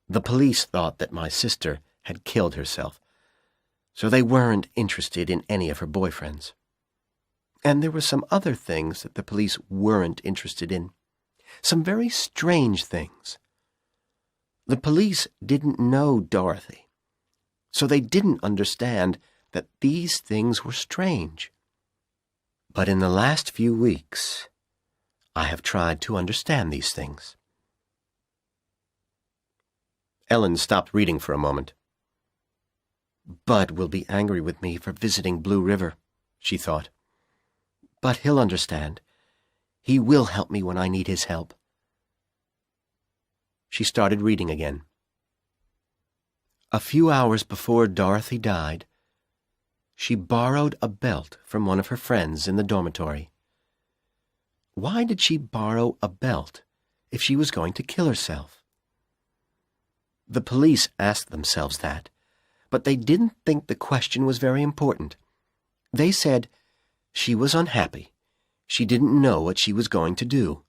The police thought that my sister had killed herself, so they weren't interested in any of her boyfriends. And there were some other things that the police weren't interested in. Some very strange things. The police didn't know Dorothy, so they didn't understand that these things were strange. But in the last few weeks, I have tried to understand these things. Ellen stopped reading for a moment. Bud will be angry with me for visiting Blue River, she thought. But he'll understand. He will help me when I need his help. She started reading again. A few hours before Dorothy died, she borrowed a belt from one of her friends in the dormitory. Why did she borrow a belt if she was going to kill herself? The police asked themselves that, but they didn't think the question was very important. They said she was unhappy. She didn't know what she was going to do.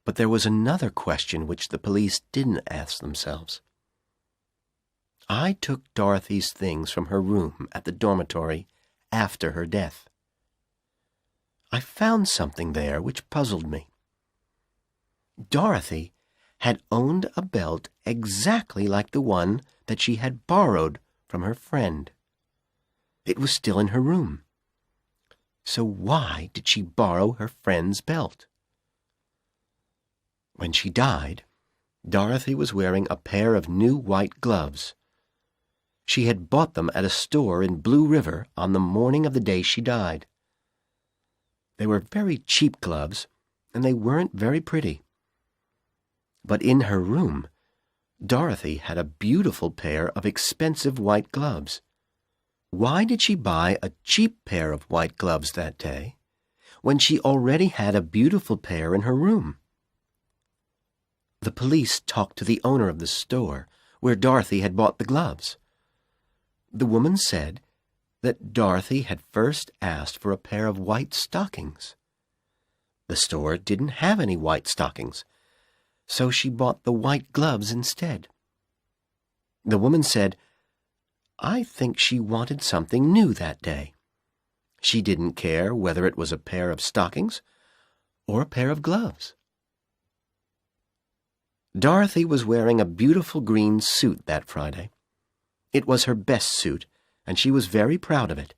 But there was another question which the police didn't ask themselves. I took Dorothy's things from her room at the dormitory after her death. I found something there which puzzled me. Dorothy had owned a belt exactly like the one that she had borrowed from her friend. It was still in her room. So why did she borrow her friend's belt? When she died, Dorothy was wearing a pair of new white gloves. She had bought them at a store in Blue River on the morning of the day she died. They were very cheap gloves, and they weren't very pretty. But in her room, Dorothy had a beautiful pair of expensive white gloves. Why did she buy a cheap pair of white gloves that day, when she already had a beautiful pair in her room? The police talked to the owner of the store where Dorothy had bought the gloves. The woman said that Dorothy had first asked for a pair of white stockings. The store didn't have any white stockings, so she bought the white gloves instead. The woman said, I think she wanted something new that day. She didn't care whether it was a pair of stockings or a pair of gloves. Dorothy was wearing a beautiful green suit that Friday. It was her best suit, and she was very proud of it.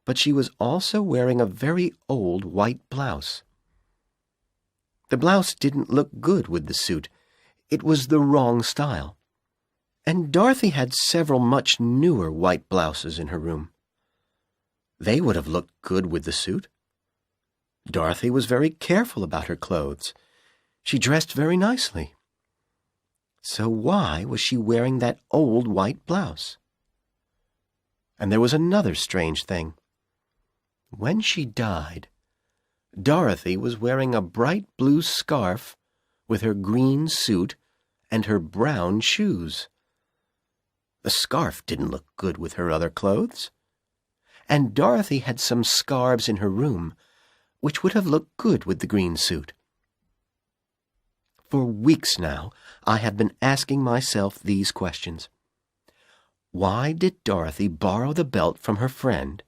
But she was also wearing a very old white blouse. The blouse didn't look good with the suit. It was the wrong style. And Dorothy had several much newer white blouses in her room. They would have looked good with the suit. Dorothy was very careful about her clothes. She dressed very nicely. So why was she wearing that old white blouse? And there was another strange thing. When she died, Dorothy was wearing a bright blue scarf with her green suit and her brown shoes. The scarf didn't look good with her other clothes. And Dorothy had some scarves in her room which would have looked good with the green suit. For weeks now, I have been asking myself these questions. Why did Dorothy borrow the belt from her friend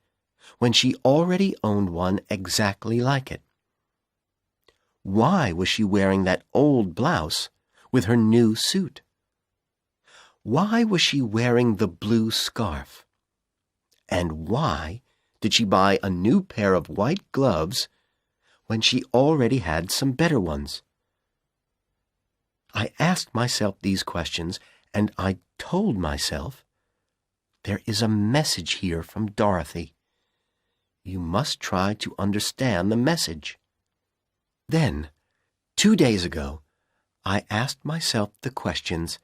when she already owned one exactly like it? Why was she wearing that old blouse with her new suit? Why was she wearing the blue scarf? And why did she buy a new pair of white gloves when she already had some better ones? I asked myself these questions, and I told myself, there is a message here from Dorothy. You must try to understand the message. Then, 2 days ago, I asked myself the questions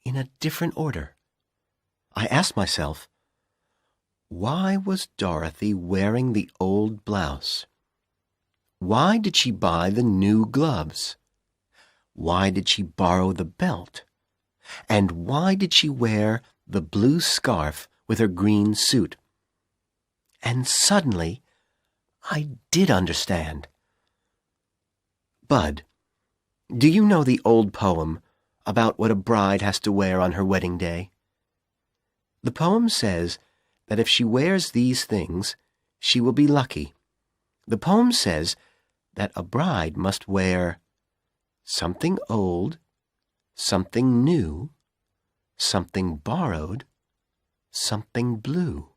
in a different order. I asked myself, why was Dorothy wearing the old blouse? Why did she buy the new gloves? Why did she borrow the belt? And why did she wear the blue scarf with her green suit? And suddenly, I did understand. Bud, do you know the old poem about what a bride has to wear on her wedding day? The poem says that if she wears these things, she will be lucky. The poem says that a bride must wear something old, something new, something borrowed, something blue.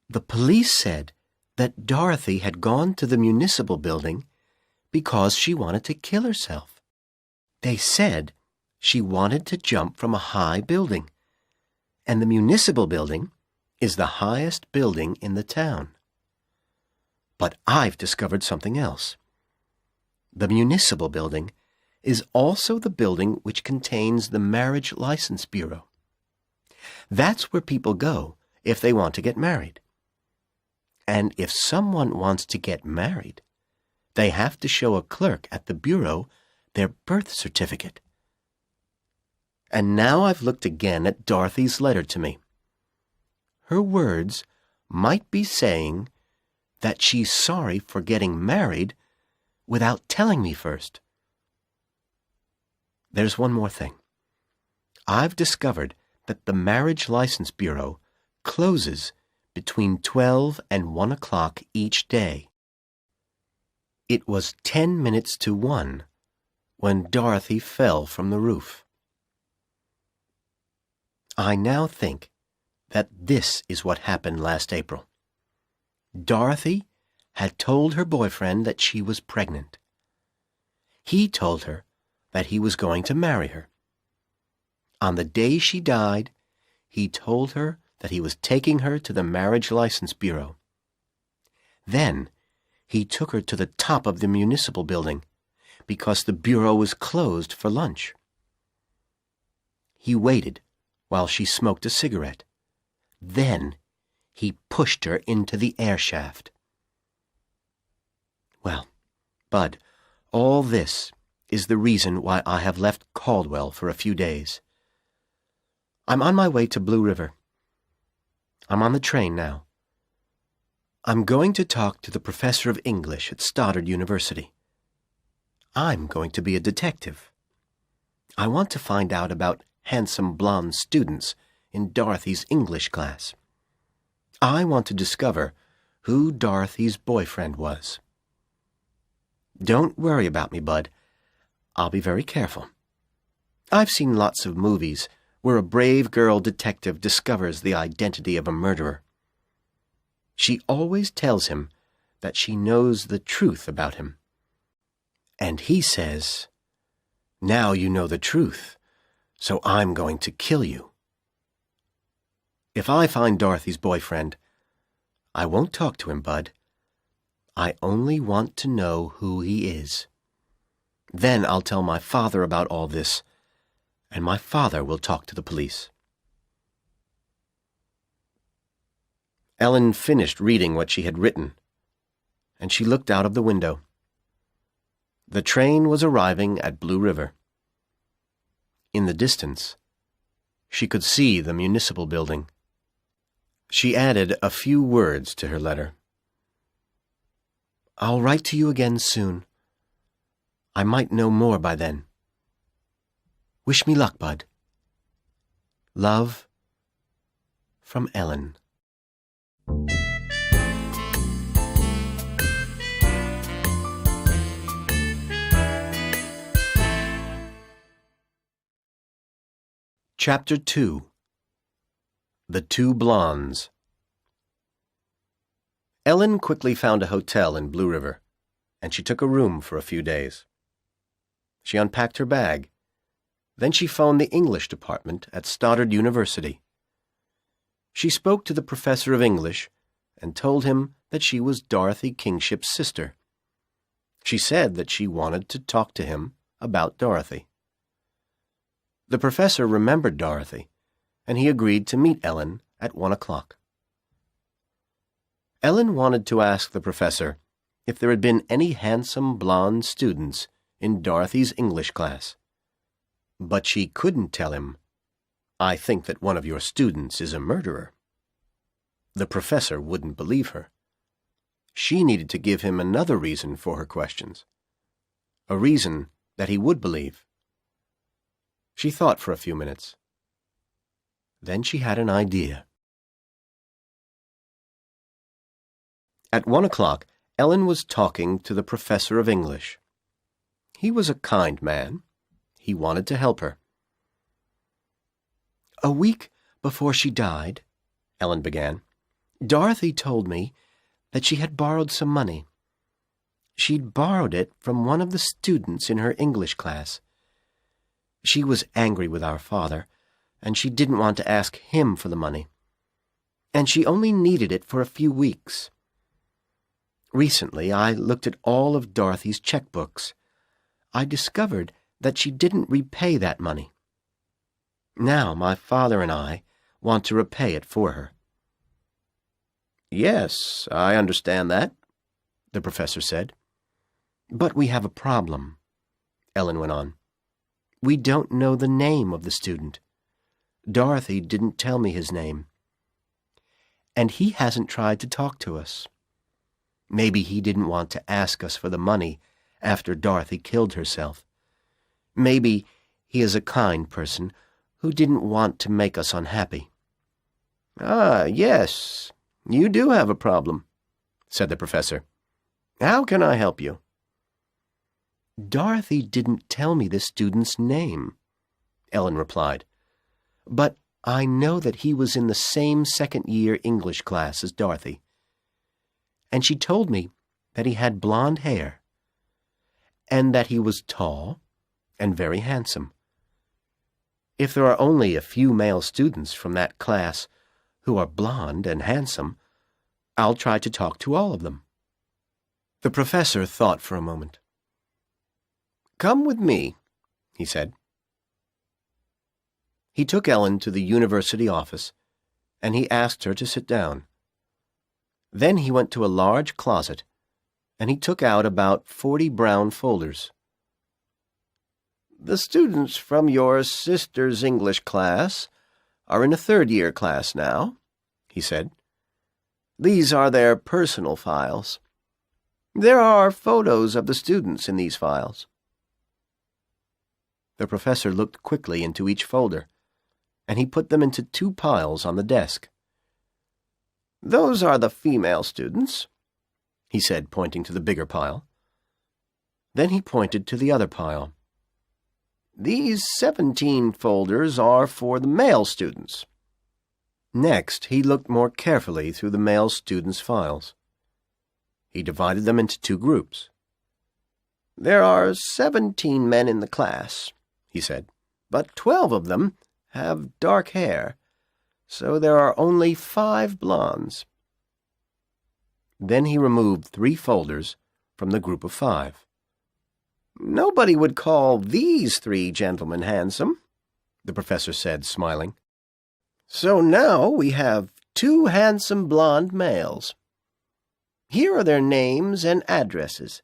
The police said that Dorothy had gone to the municipal building because she wanted to kill herself. They said she wanted to jump from a high building, and the municipal building is the highest building in the town. But I've discovered something else. The municipal building is also the building which contains the Marriage License Bureau. That's where people go if they want to get married. And if someone wants to get married, they have to show a clerk at the bureau their birth certificate. And now I've looked again at Dorothy's letter to me. Her words might be saying that she's sorry for getting married without telling me first. There's one more thing. I've discovered that the Marriage License Bureau closes between 12 and 1 o'clock each day. It was 10 minutes to 1 when Dorothy fell from the roof. I now think that this is what happened last April. Dorothy had told her boyfriend that she was pregnant. He told her that he was going to marry her. On the day she died, he told her that he was taking her to the Marriage License Bureau. Then he took her to the top of the municipal building because the bureau was closed for lunch. He waited while she smoked a cigarette. Then he pushed her into the air shaft. Well, Bud, all this is the reason why I have left Caldwell for a few days. I'm on my way to Blue River. I'm on the train now. I'm going to talk to the professor of English at Stoddard University. I'm going to be a detective. I want to find out about handsome blonde students in Dorothy's English class. I want to discover who Dorothy's boyfriend was. Don't worry about me, Bud. I'll be very careful. I've seen lots of movies where a brave girl detective discovers the identity of a murderer. She always tells him that she knows the truth about him. And he says, "Now you know the truth, so I'm going to kill you." If I find Dorothy's boyfriend, I won't talk to him, Bud. I only want to know who he is. Then I'll tell my father about all this, and my father will talk to the police. Ellen finished reading what she had written, and she looked out of the window. The train was arriving at Blue River. In the distance, she could see the municipal building. She added a few words to her letter. "I'll write to you again soon. I might know more by then. Wish me luck, Bud. Love, from Ellen." Chapter 2. The Two Blondes. Ellen quickly found a hotel in Blue River. and she took a room for a few days. She unpacked her bag. Then she phoned the English department at Stoddard University. She spoke to the professor of English and told him that she was Dorothy Kingship's sister. She said that she wanted to talk to him about Dorothy. The professor remembered Dorothy, and he agreed to meet Ellen at 1 o'clock. Ellen wanted to ask the professor if there had been any handsome blonde students in Dorothy's English class. But she couldn't tell him, "I think that one of your students is a murderer." The professor wouldn't believe her. She needed to give him another reason for her questions, a reason that he would believe. She thought for a few minutes. Then she had an idea. At 1 o'clock, Ellen was talking to the professor of English. He was a kind man. He wanted to help her. "A week before she died," Ellen began, "Dorothy told me that she had borrowed some money. She'd borrowed it from one of the students in her English class. She was angry with our father, and she didn't want to ask him for the money. And she only needed it for a few weeks. Recently, I looked at all of Dorothy's checkbooks. I discovered that she didn't repay that money. Now my father and I want to repay it for her." "Yes, I understand that," the professor said. "But we have a problem," Ellen went on. "We don't know the name of the student. Dorothy didn't tell me his name. And he hasn't tried to talk to us. Maybe he didn't want to ask us for the money after Dorothy killed herself. Maybe he is a kind person who didn't want to make us unhappy." "Ah, yes, you do have a problem," said the professor. "How can I help you?" "Dorothy didn't tell me the student's name," Ellen replied. "But I know that he was in the same second-year English class as Dorothy. And she told me that he had blonde hair, and that he was tall and very handsome. If there are only a few male students from that class who are blonde and handsome, I'll try to talk to all of them." The professor thought for a moment. "Come with me," he said. He took Ellen to the university office, and he asked her to sit down. Then he went to a large closet, and he took out about 40 brown folders. "The students from your sister's English class are in a third-year class now," he said. "These are their personal files. There are photos of the students in these files." The professor looked quickly into each folder, and he put them into 2 piles on the desk. "Those are the female students," he said, pointing to the bigger pile. Then he pointed to the other pile. "These 17 folders are for the male students." Next, he looked more carefully through the male students' files. He divided them into 2 groups. "There are 17 men in the class," he said, "but 12 of them have dark hair, so there are only 5 blondes." Then he removed 3 folders from the group of 5. "Nobody would call these 3 gentlemen handsome," the professor said, smiling. "So now we have 2 handsome blonde males. Here are their names and addresses."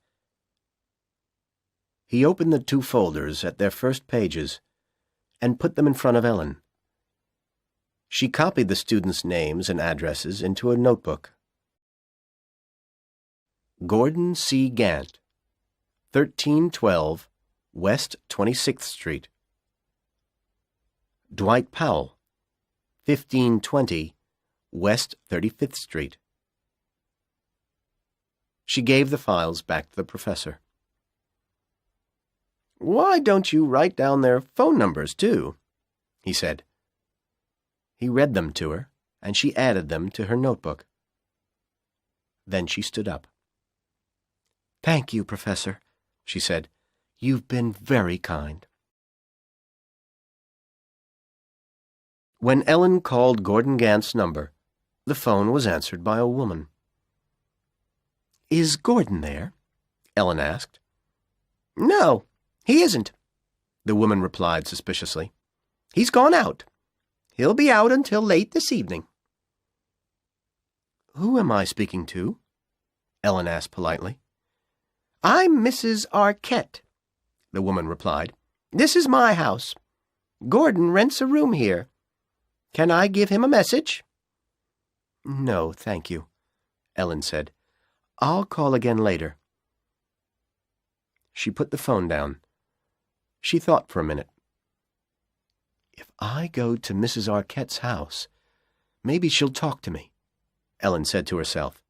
He opened the 2 folders at their first pages and put them in front of Ellen. She copied the students' names and addresses into a notebook. Gordon C. Gant, 1312 West 26th Street. Dwight Powell, 1520 West 35th Street. She gave the files back to the professor. "Why don't you write down their phone numbers, too?" he said. He read them to her, and she added them to her notebook. Then she stood up. "Thank you, Professor," she said. "You've been very kind." When Ellen called Gordon Gant's number, the phone was answered by a woman. "Is Gordon there?" Ellen asked. "No, he isn't," the woman replied suspiciously. "He's gone out. He'll be out until late this evening." "Who am I speaking to?" Ellen asked politely. "I'm Mrs. Arquette," the woman replied. "This is my house. Gordon rents a room here. Can I give him a message?" "No, thank you," Ellen said. "I'll call again later." She put the phone down. She thought for a minute. "If I go to Mrs. Arquette's house, maybe she'll talk to me," Ellen said to herself.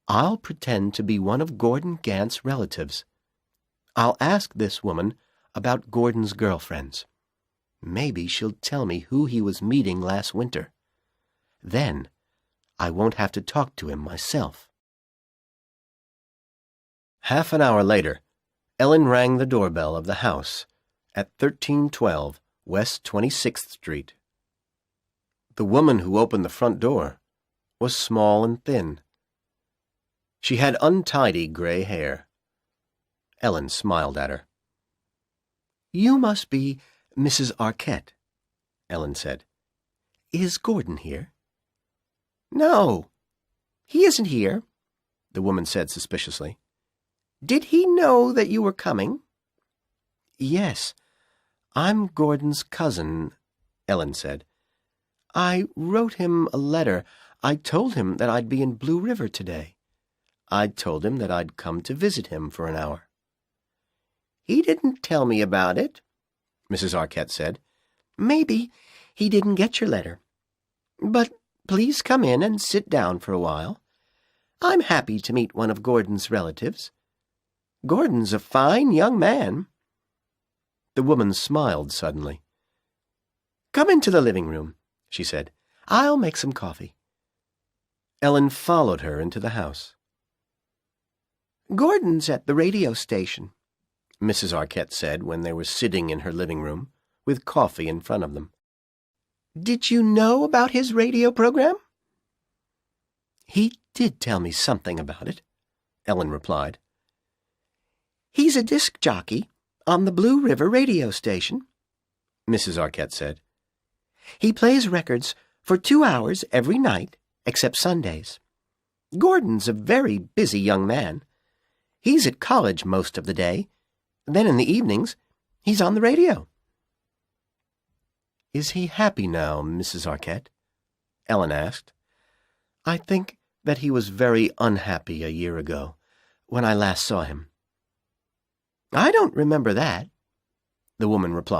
"I'll pretend to be one of Gordon Gant's relatives. I'll ask this woman about Gordon's girlfriends. Maybe she'll tell me who he was meeting last winter. Then I won't have to talk to him myself." Half an hour later, Ellen rang the doorbell of the house at 1312 West 26th Street. The woman who opened the front door was small and thin. She had untidy gray hair. Ellen smiled at her. "You must be Mrs. Arquette," Ellen said. "Is Gordon here?" "No, he isn't here," the woman said suspiciously. "Did he know that you were coming?" "Yes, I'm Gordon's cousin," Ellen said. "I wrote him a letter. I told him that I'd be in Blue River today. I told him that I'd come to visit him for an hour." "He didn't tell me about it," Mrs. Arquette said. "Maybe he didn't get your letter. But please come in and sit down for a while. I'm happy to meet one of Gordon's relatives. Gordon's a fine young man." The woman smiled suddenly. "Come into the living room," she said. "I'll make some coffee." Ellen followed her into the house. "Gordon's at the radio station," Mrs. Arquette said when they were sitting in her living room, with coffee in front of them. "Did you know about his radio program?" "He did tell me something about it," Ellen replied. "He's a disc jockey on the Blue River radio station," Mrs. Arquette said. "He plays records for 2 hours every night, except Sundays. Gordon's a very busy young man. He's at college most of the day. Then in the evenings, he's on the radio." "Is he happy now, Mrs. Arquette?" Ellen asked. "I think that he was very unhappy a year ago, when I last saw him." "I don't remember that," the woman replied.